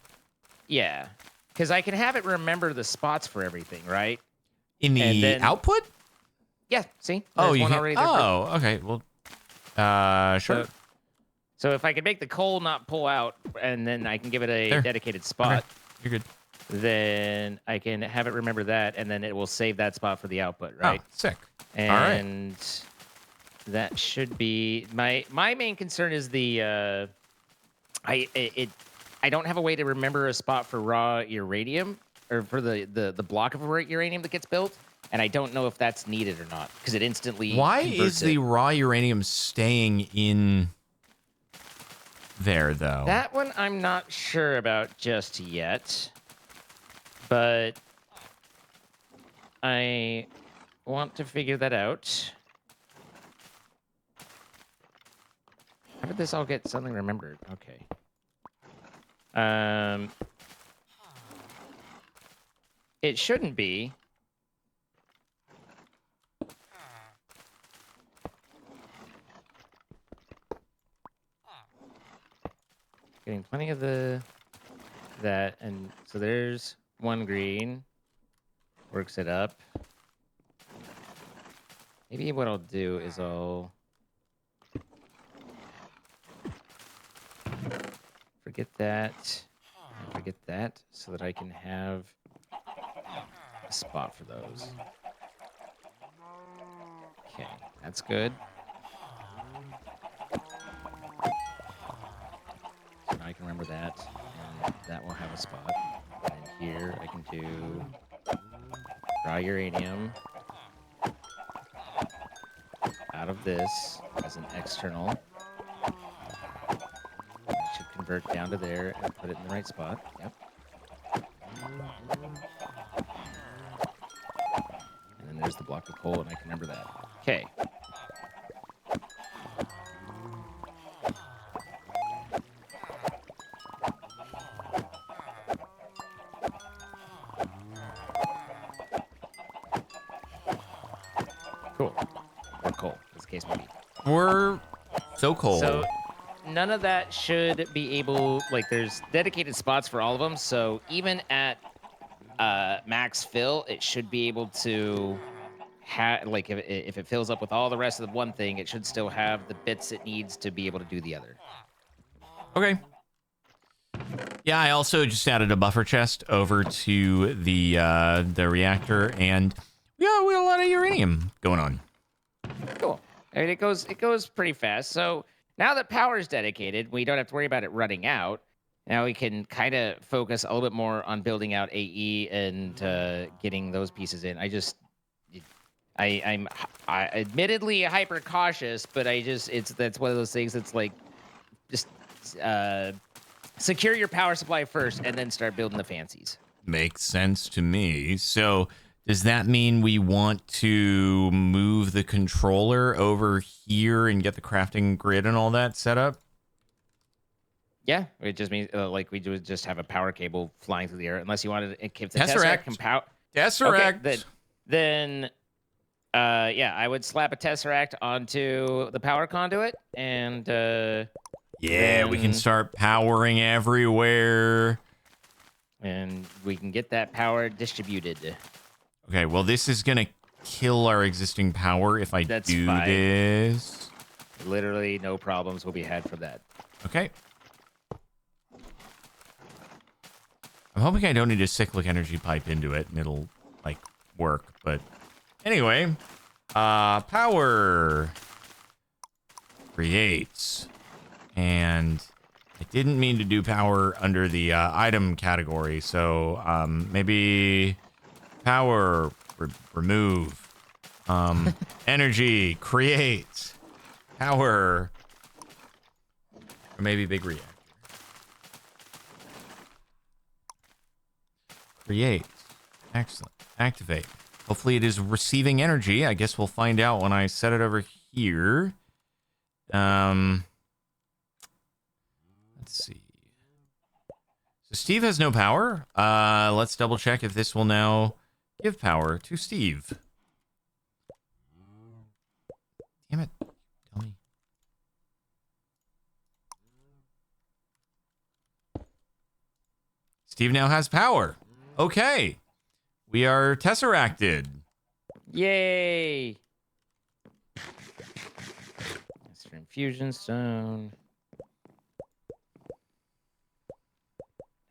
Yeah. Because I can have it remember the spots for everything, right? In the output? Yeah, see? There's one already there. Oh, okay. Well, sure. So if I can make the coal not pull out, and then I can give it a dedicated spot. Okay. You're good. Then I can have it remember that, and then it will save that spot for the output, right? Oh, sick. And that should be... My main concern is the... I don't have a way to remember a spot for raw uranium, or for the block of uranium that gets built, and I don't know if that's needed or not, because it instantly Why is the raw uranium staying in there, though? That one I'm not sure about just yet, but I want to figure that out. How did this all get suddenly remembered? Okay. It shouldn't be. Getting plenty of that, and so there's one green. Works it up. Maybe what I'll do is I'll forget that. Forget that so that I can have a spot for those. Okay, that's good. So now I can remember that, and that will have a spot. And here I can do raw uranium out of this as an external. Convert down to there and put it in the right spot. Yep. And then there's the block of coal, and I can remember that. Okay. Cool. Or coal, as the case may be. We're so cold. So none of that should be able, like, there's dedicated spots for all of them, so even at max fill, it should be able to have, like, if it fills up with all the rest of the one thing, it should still have the bits it needs to be able to do the other. Okay. Yeah, I also just added a buffer chest over to the reactor, and yeah, we have a lot of uranium going on. Cool. I mean, it goes pretty fast. So now that power is dedicated, we don't have to worry about it running out. Now we can kind of focus a little bit more on building out AE and getting those pieces in. I'm admittedly hyper cautious, but that's one of those things that's like, just secure your power supply first and then start building the fancies. Makes sense to me. So does that mean we want to move the controller over here and get the crafting grid and all that set up? Yeah, it just means like we would just have a power cable flying through the air, unless you wanted to, if the Tesseract can power. Tesseract. Okay, then yeah, I would slap a Tesseract onto the power conduit, and yeah, we can start powering everywhere, and we can get that power distributed. Okay, well, this is gonna kill our existing power if I do this. Literally, no problems will be had for that. Okay. I'm hoping I don't need a cyclic energy pipe into it and it'll, like, work. But anyway, Power. Creates. And I didn't mean to do power under the item category, so maybe power, remove. Energy, create. Power. Or maybe big reactor. Create. Excellent. Activate. Hopefully it is receiving energy. I guess we'll find out when I set it over here. Let's see. So Steve has no power. Let's double check if this will now give power to Steve. Damn it. Tell me. Steve now has power. Okay. We are tesseracted. Yay! Master Infusion Stone.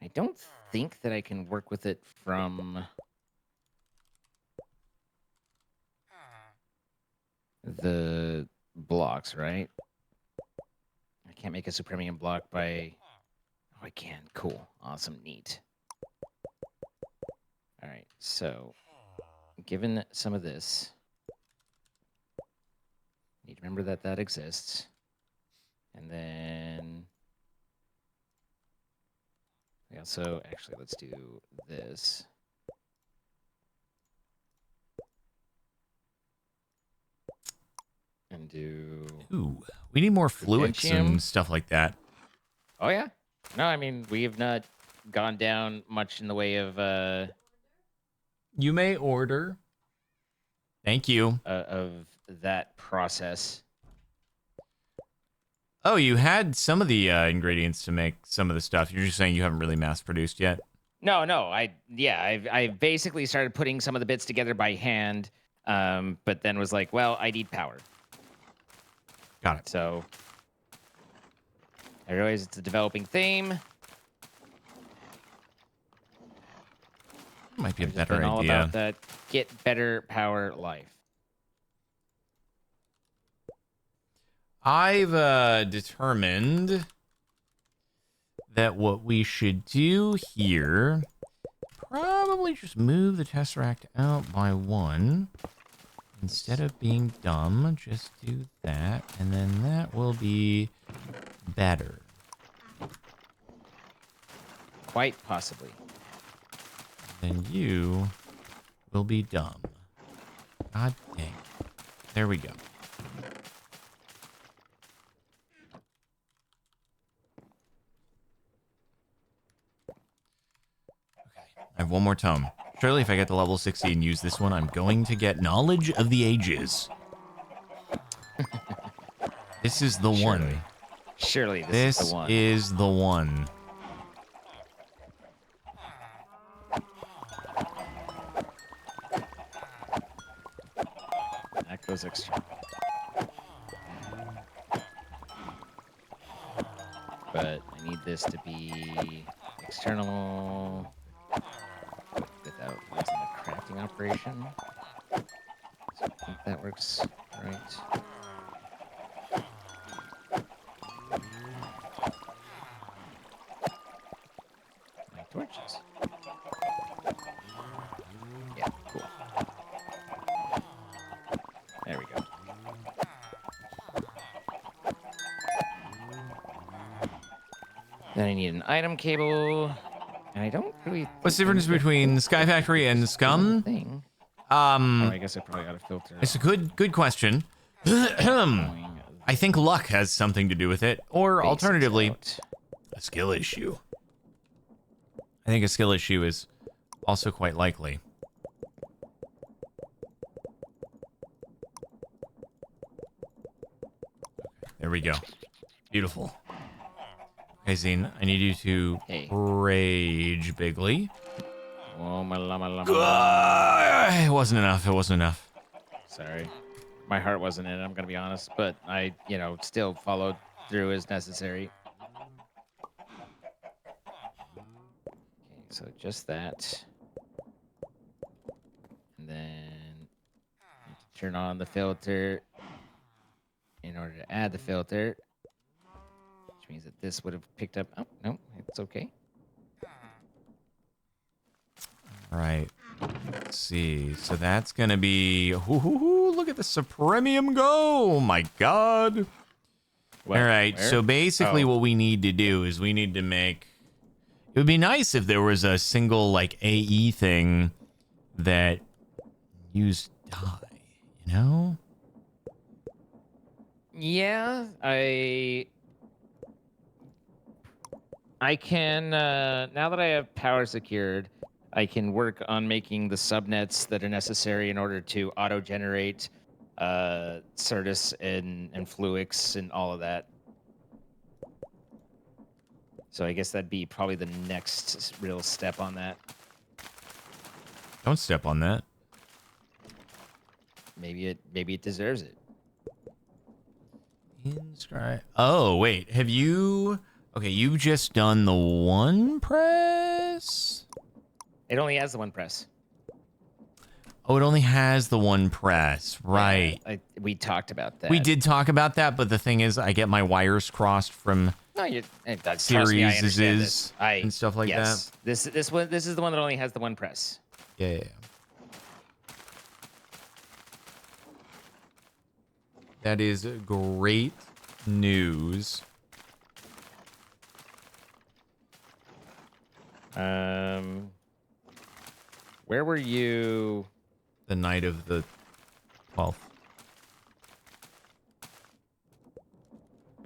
I don't think that I can work with it from the blocks, right? I can't make a Supremium block by... Oh, I can. Cool. Awesome. Neat. All right. So, given some of this, need to remember that that exists. And then... we also... Actually, let's do this. And do... Ooh, we need more fluids Potentium. and stuff like that. Oh, yeah. No, I mean, we have not gone down much in the way of You may order. Thank you. of that process. Oh, you had some of the ingredients to make some of the stuff. You're just saying you haven't really mass produced yet. No, I basically started putting some of the bits together by hand, but then was like, well, I need power. Got it. So I realize it's a developing theme. Might be a I've just better been all idea. about that get better power life. I've determined that what we should do here, probably just move the Tesseract out by one. Instead of being dumb, just do that, and then that will be better. Quite possibly. Then you will be dumb. God dang. There we go. I have one more tome. Surely if I get to level 60 and use this one, I'm going to get Knowledge of the Ages. This is the one. Surely this is the one. Is the one. That goes extra. But I need this to be external without using the crafting operation. So I think that works right. My torches. Yeah, cool. There we go. Then I need an item cable, and I don't really. What's the difference between SkyFactory and Scum? Thing. Oh, I guess I probably got to filter. It's a good question. I think luck has something to do with it, or alternatively, a skill issue. I think a skill issue is also quite likely. There we go. Beautiful. Okay, Zine, I need you to rage bigly. Oh, my llama. It wasn't enough. It wasn't enough. Sorry. My heart wasn't in it, I'm going to be honest. But I, still followed through as necessary. Okay, so just that. And then turn on the filter in order to add the filter, which means that this would have picked up. Oh, no, it's okay. All right. Let's see. So that's going to be... look at the Supremium go. Oh, my God. What, all right. where? So basically what we need to do is we need to make... It would be nice if there was a single, like, AE thing that used dye, you know? Yeah, I can, now that I have power secured, I can work on making the subnets that are necessary in order to auto-generate Certus and Fluix and all of that. So I guess that'd be probably the next real step on that. Don't step on that. Maybe it deserves it. Inscribe. Oh, wait. Have you... Okay, you've just done the one press? It only has the one press. Oh, it only has the one press. Right. Yeah, we talked about that. We did talk about that, but the thing is, I get my wires crossed from series and stuff like that. This is the one that only has the one press. Yeah. That is great news. Where were you? The night of the 12th.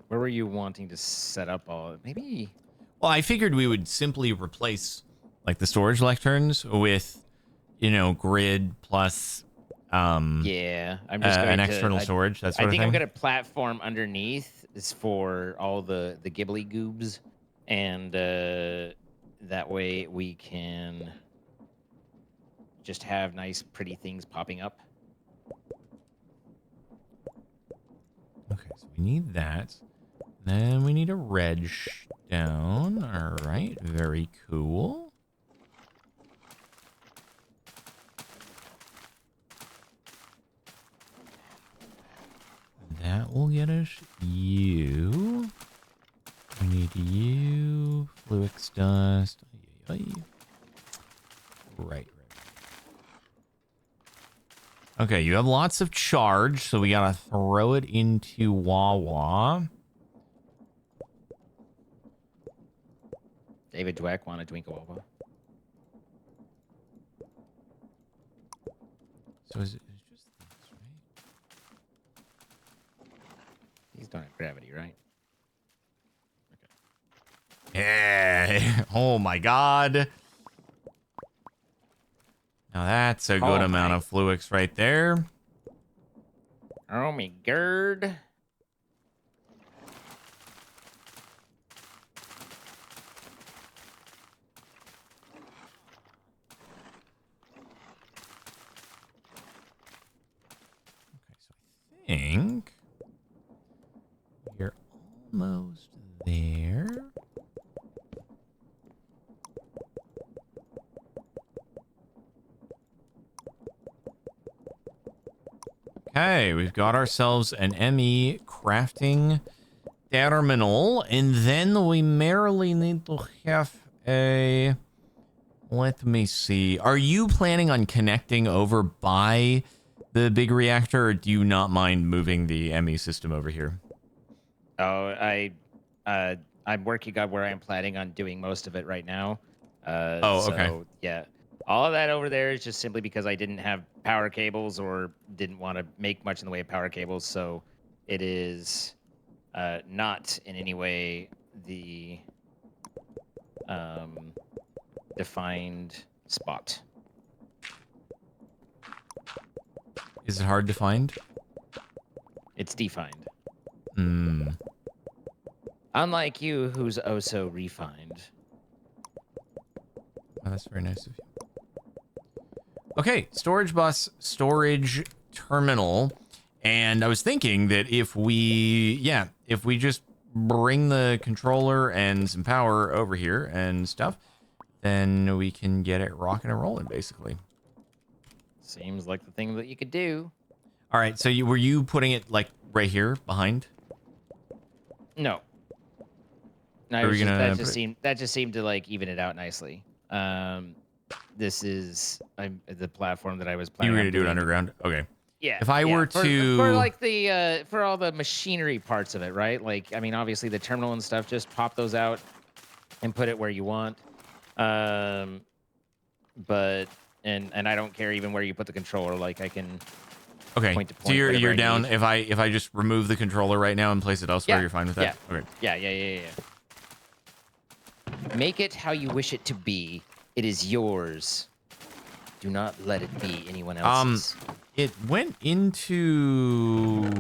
Where were you wanting to set up all? Maybe. Well, I figured we would simply replace like the storage lecterns with, grid plus yeah, I'm just going an external storage. That sort of thing. I think I'm gonna platform underneath is for all the Ghibli goobs, and that way we can just have nice, pretty things popping up. Okay, so we need that. Then we need a reg down. All right, very cool. That will get us you. We need you. Fluix dust. Right. Okay, you have lots of charge, so we gotta throw it into Wawa. David Dweck want a Twinkle Wawa. So is it just this, right? These don't have gravity, right? Okay. Yeah. Oh my God. Now that's a good amount of Fluix right there. Oh my God. Think we're almost there. Okay, we've got ourselves an ME crafting terminal, and then we merely need to have a... Let me see. Are you planning on connecting over by the big reactor, or do you not mind moving the ME system over here? Oh, I'm working on where I'm planning on doing most of it right now. Okay. Yeah. All of that over there is just simply because I didn't have power cables or didn't want to make much in the way of power cables. So it is not in any way the defined spot. Is it hard to find? It's defined. Hmm. Unlike you, who's oh so refined. Oh, that's very nice of you. Okay, storage bus, storage terminal. And I was thinking that if we just bring the controller and some power over here and stuff, then we can get it rocking and rolling, basically. Seems like the thing that you could do. All right. So were you putting it like right here behind? No. No, that just seemed to like even it out nicely. This is the platform that I was planning. You were on gonna do it doing. underground? Okay. Yeah. If I were to for like the for all the machinery parts of it, right? Like, I mean, obviously the terminal and stuff, just pop those out and put it where you want. But and I don't care even where you put the controller. Like, I can point to point. So you're down. Need. If I just remove the controller right now and place it elsewhere, you're fine with that. Yeah. Okay. Yeah. Make it how you wish it to be. It is yours. Do not let it be anyone else's. It went into.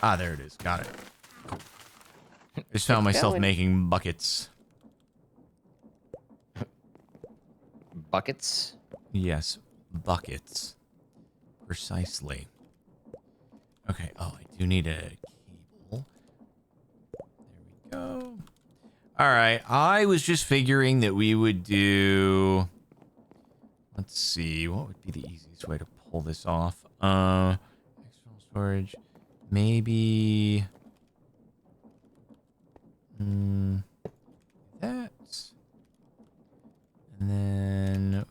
Ah, there it is. Got it. I just found myself making buckets. Buckets? Yes, buckets. Precisely. Okay. Oh, I do need a cable. There we go. All right. I was just figuring that we would do. Let's see. What would be the easiest way to pull this off? External storage. Maybe. That. And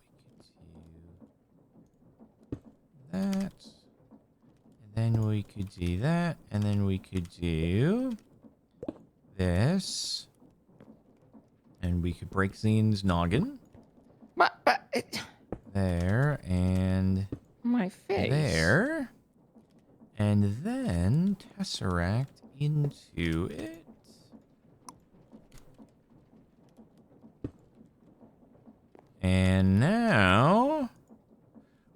then we could do that. And then we could do this. And we could break Zine's noggin. There and my face. There. And then tesseract into it. And now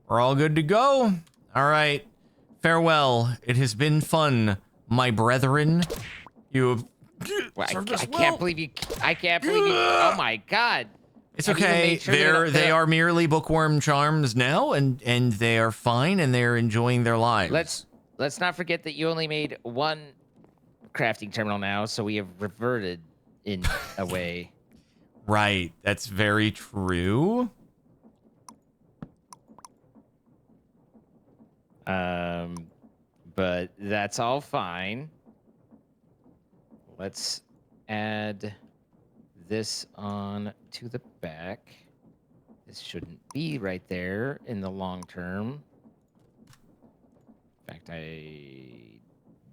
we're all good to go. All right. Farewell. It has been fun, my brethren. You have I can't believe you. I can't believe you. Oh my God. It's okay. They are merely bookworm charms now, and they are fine, and they're enjoying their lives. Let's not forget that you only made one crafting terminal now, so we have reverted in a way. Right. That's very true. But that's all fine. Let's add this on to the back. This shouldn't be right there in the long term. In fact, I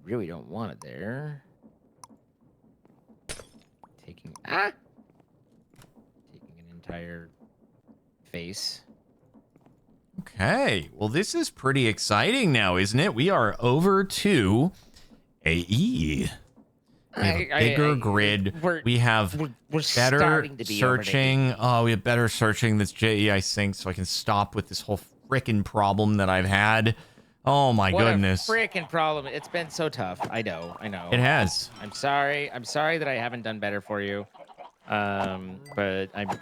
really don't want it there. Taking an entire face. Okay. Well, this is pretty exciting now, isn't it? We are over to AE. We have a bigger grid. We have better searching. Oh, we have better searching that's JEI sync, so I can stop with this whole frickin' problem that I've had. Oh my goodness. What a frickin' problem. It's been so tough. I know. It has. I'm sorry that I haven't done better for you. But I'm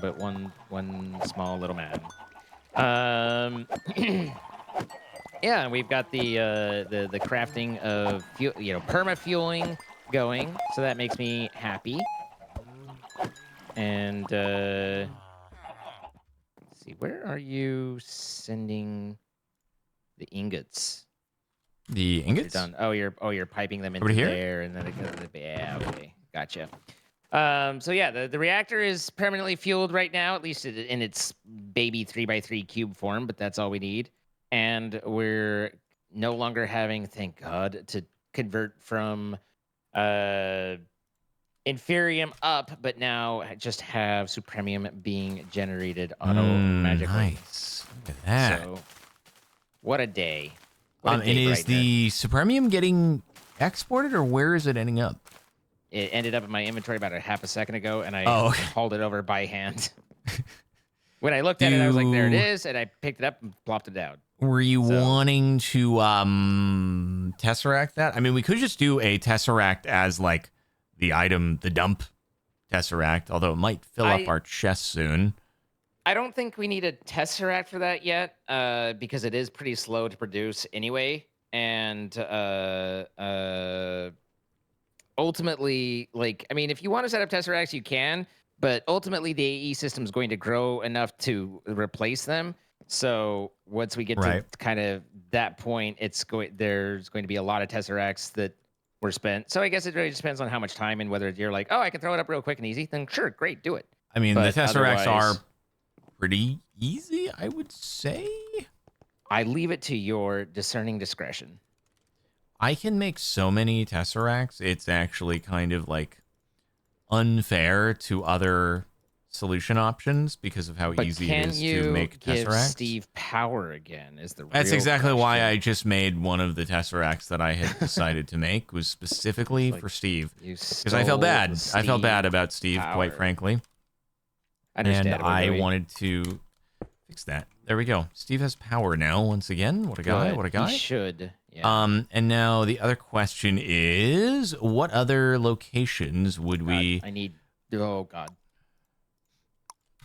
but one small little man. Yeah, we've got the crafting of perma fueling going, so that makes me happy. And let's see, where are you sending the ingots? The ingots? Done. Oh, you're piping them into there, and then yeah, okay, gotcha. So yeah, the reactor is permanently fueled right now, at least in its baby 3x3 cube form, but that's all we need. And we're no longer having, thank God, to convert from inferium up, but now just have supremium being generated magically. Nice. Look at that. So, what a day. And is the supremium getting exported, or where is it ending up? It ended up in my inventory about a half a second ago, and I hauled it over by hand. When I looked at it, I was like, there it is, and I picked it up and plopped it down. Were you wanting to tesseract that? I mean, we could just do a tesseract as like the item, the dump tesseract, although it might fill up our chest soon. I don't think we need a tesseract for that yet, because it is pretty slow to produce anyway. And ultimately, like, I mean, if you want to set up tesseracts, you can, but ultimately the AE system is going to grow enough to replace them So once we get to kind of that point, there's going to be a lot of Tesseracts that were spent. So I guess it really just depends on how much time and whether you're like, oh, I can throw it up real quick and easy. Then sure, great, do it. I mean, But the Tesseracts are pretty easy, I would say. I leave it to your discerning discretion. I can make so many Tesseracts, it's actually kind of like unfair to other solution options because of how easy it is to make give Tesseracts. Steve power again is the That's real exactly question. why I just made one of the Tesseracts that I had decided to make was specifically for Steve. Because I felt bad. I felt bad about Steve, quite frankly. And I wanted to fix that. There we go. Steve has power now once again. What a guy. What a guy. He should. Yeah. And now the other question is, what other locations would we... I need... Oh, God.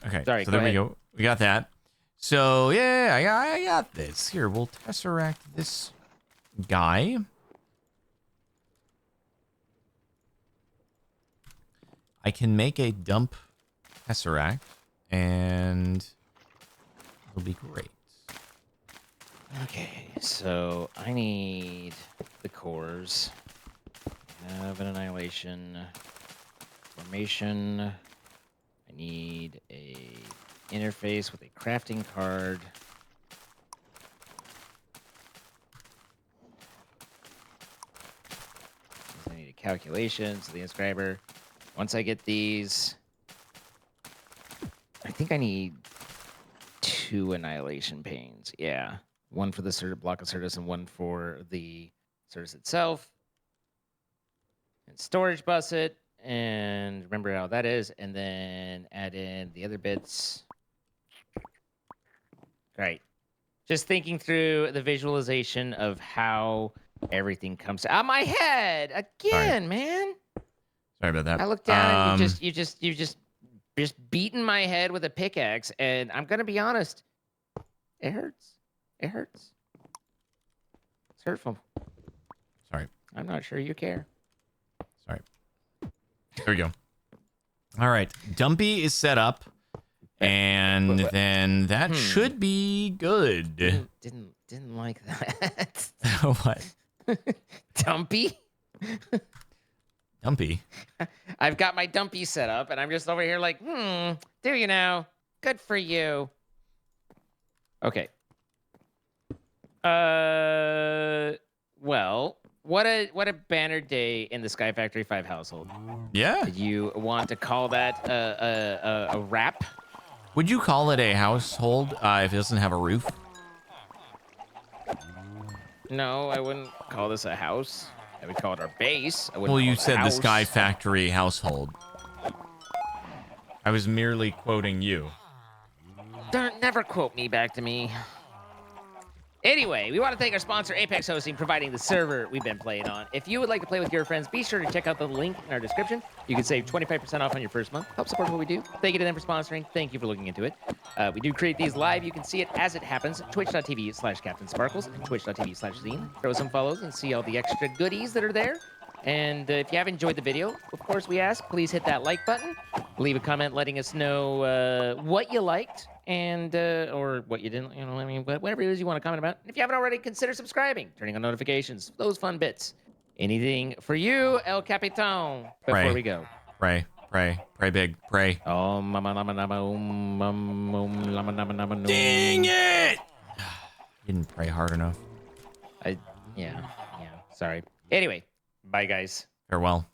Okay, sorry, so there we go. We got that. So, yeah, I got this. Here, we'll Tesseract this guy. I can make a dump Tesseract, and it'll be great. Okay, so I need the cores. I have an annihilation formation. I need a interface with a crafting card. I need a calculation, so the inscriber. Once I get these, I think I need 2 annihilation panes. Yeah. One for the block of Certus and one for the Certus itself. And storage bus it. And remember how that is. And then add in the other bits. Right. Just thinking through the visualization of how everything comes out of my head again, man. Sorry about that. I looked down and you just beaten my head with a pickaxe, and I'm gonna be honest, it hurts. It hurts. It's hurtful. Sorry. I'm not sure you care. Sorry. There we go. All right. Dumpy is set up, and then that should be good. Didn't like that. What? Dumpy? Dumpy? I've got my Dumpy set up, and I'm just over here like, do you now? Good for you. Okay. Well, what a banner day in the SkyFactory 5 household. Yeah. Did you want to call that a wrap? Would you call it a household if it doesn't have a roof? No, I wouldn't call this a house. I would call it our base. Well, you said the SkyFactory household. I was merely quoting you. Don't never quote me back to me. Anyway, we want to thank our sponsor, Apex Hosting, providing the server we've been playing on. If you would like to play with your friends, be sure to check out the link in our description. You can save 25% off on your first month. Help support what we do. Thank you to them for sponsoring. Thank you for looking into it. We do create these live. You can see it as it happens. Twitch.tv/CaptainSparkles and Twitch.tv/Zine. Throw some follows and see all the extra goodies that are there. And if you have enjoyed the video, of course we ask, please hit that like button. Leave a comment letting us know what you liked and or what you didn't, I mean, whatever it is you want to comment about. And if you haven't already, consider subscribing, turning on notifications, those fun bits. Anything for you, El Capitan, before we go. Pray big, pray. Dang it! You didn't pray hard enough. Yeah, sorry. Anyway, bye guys. Farewell.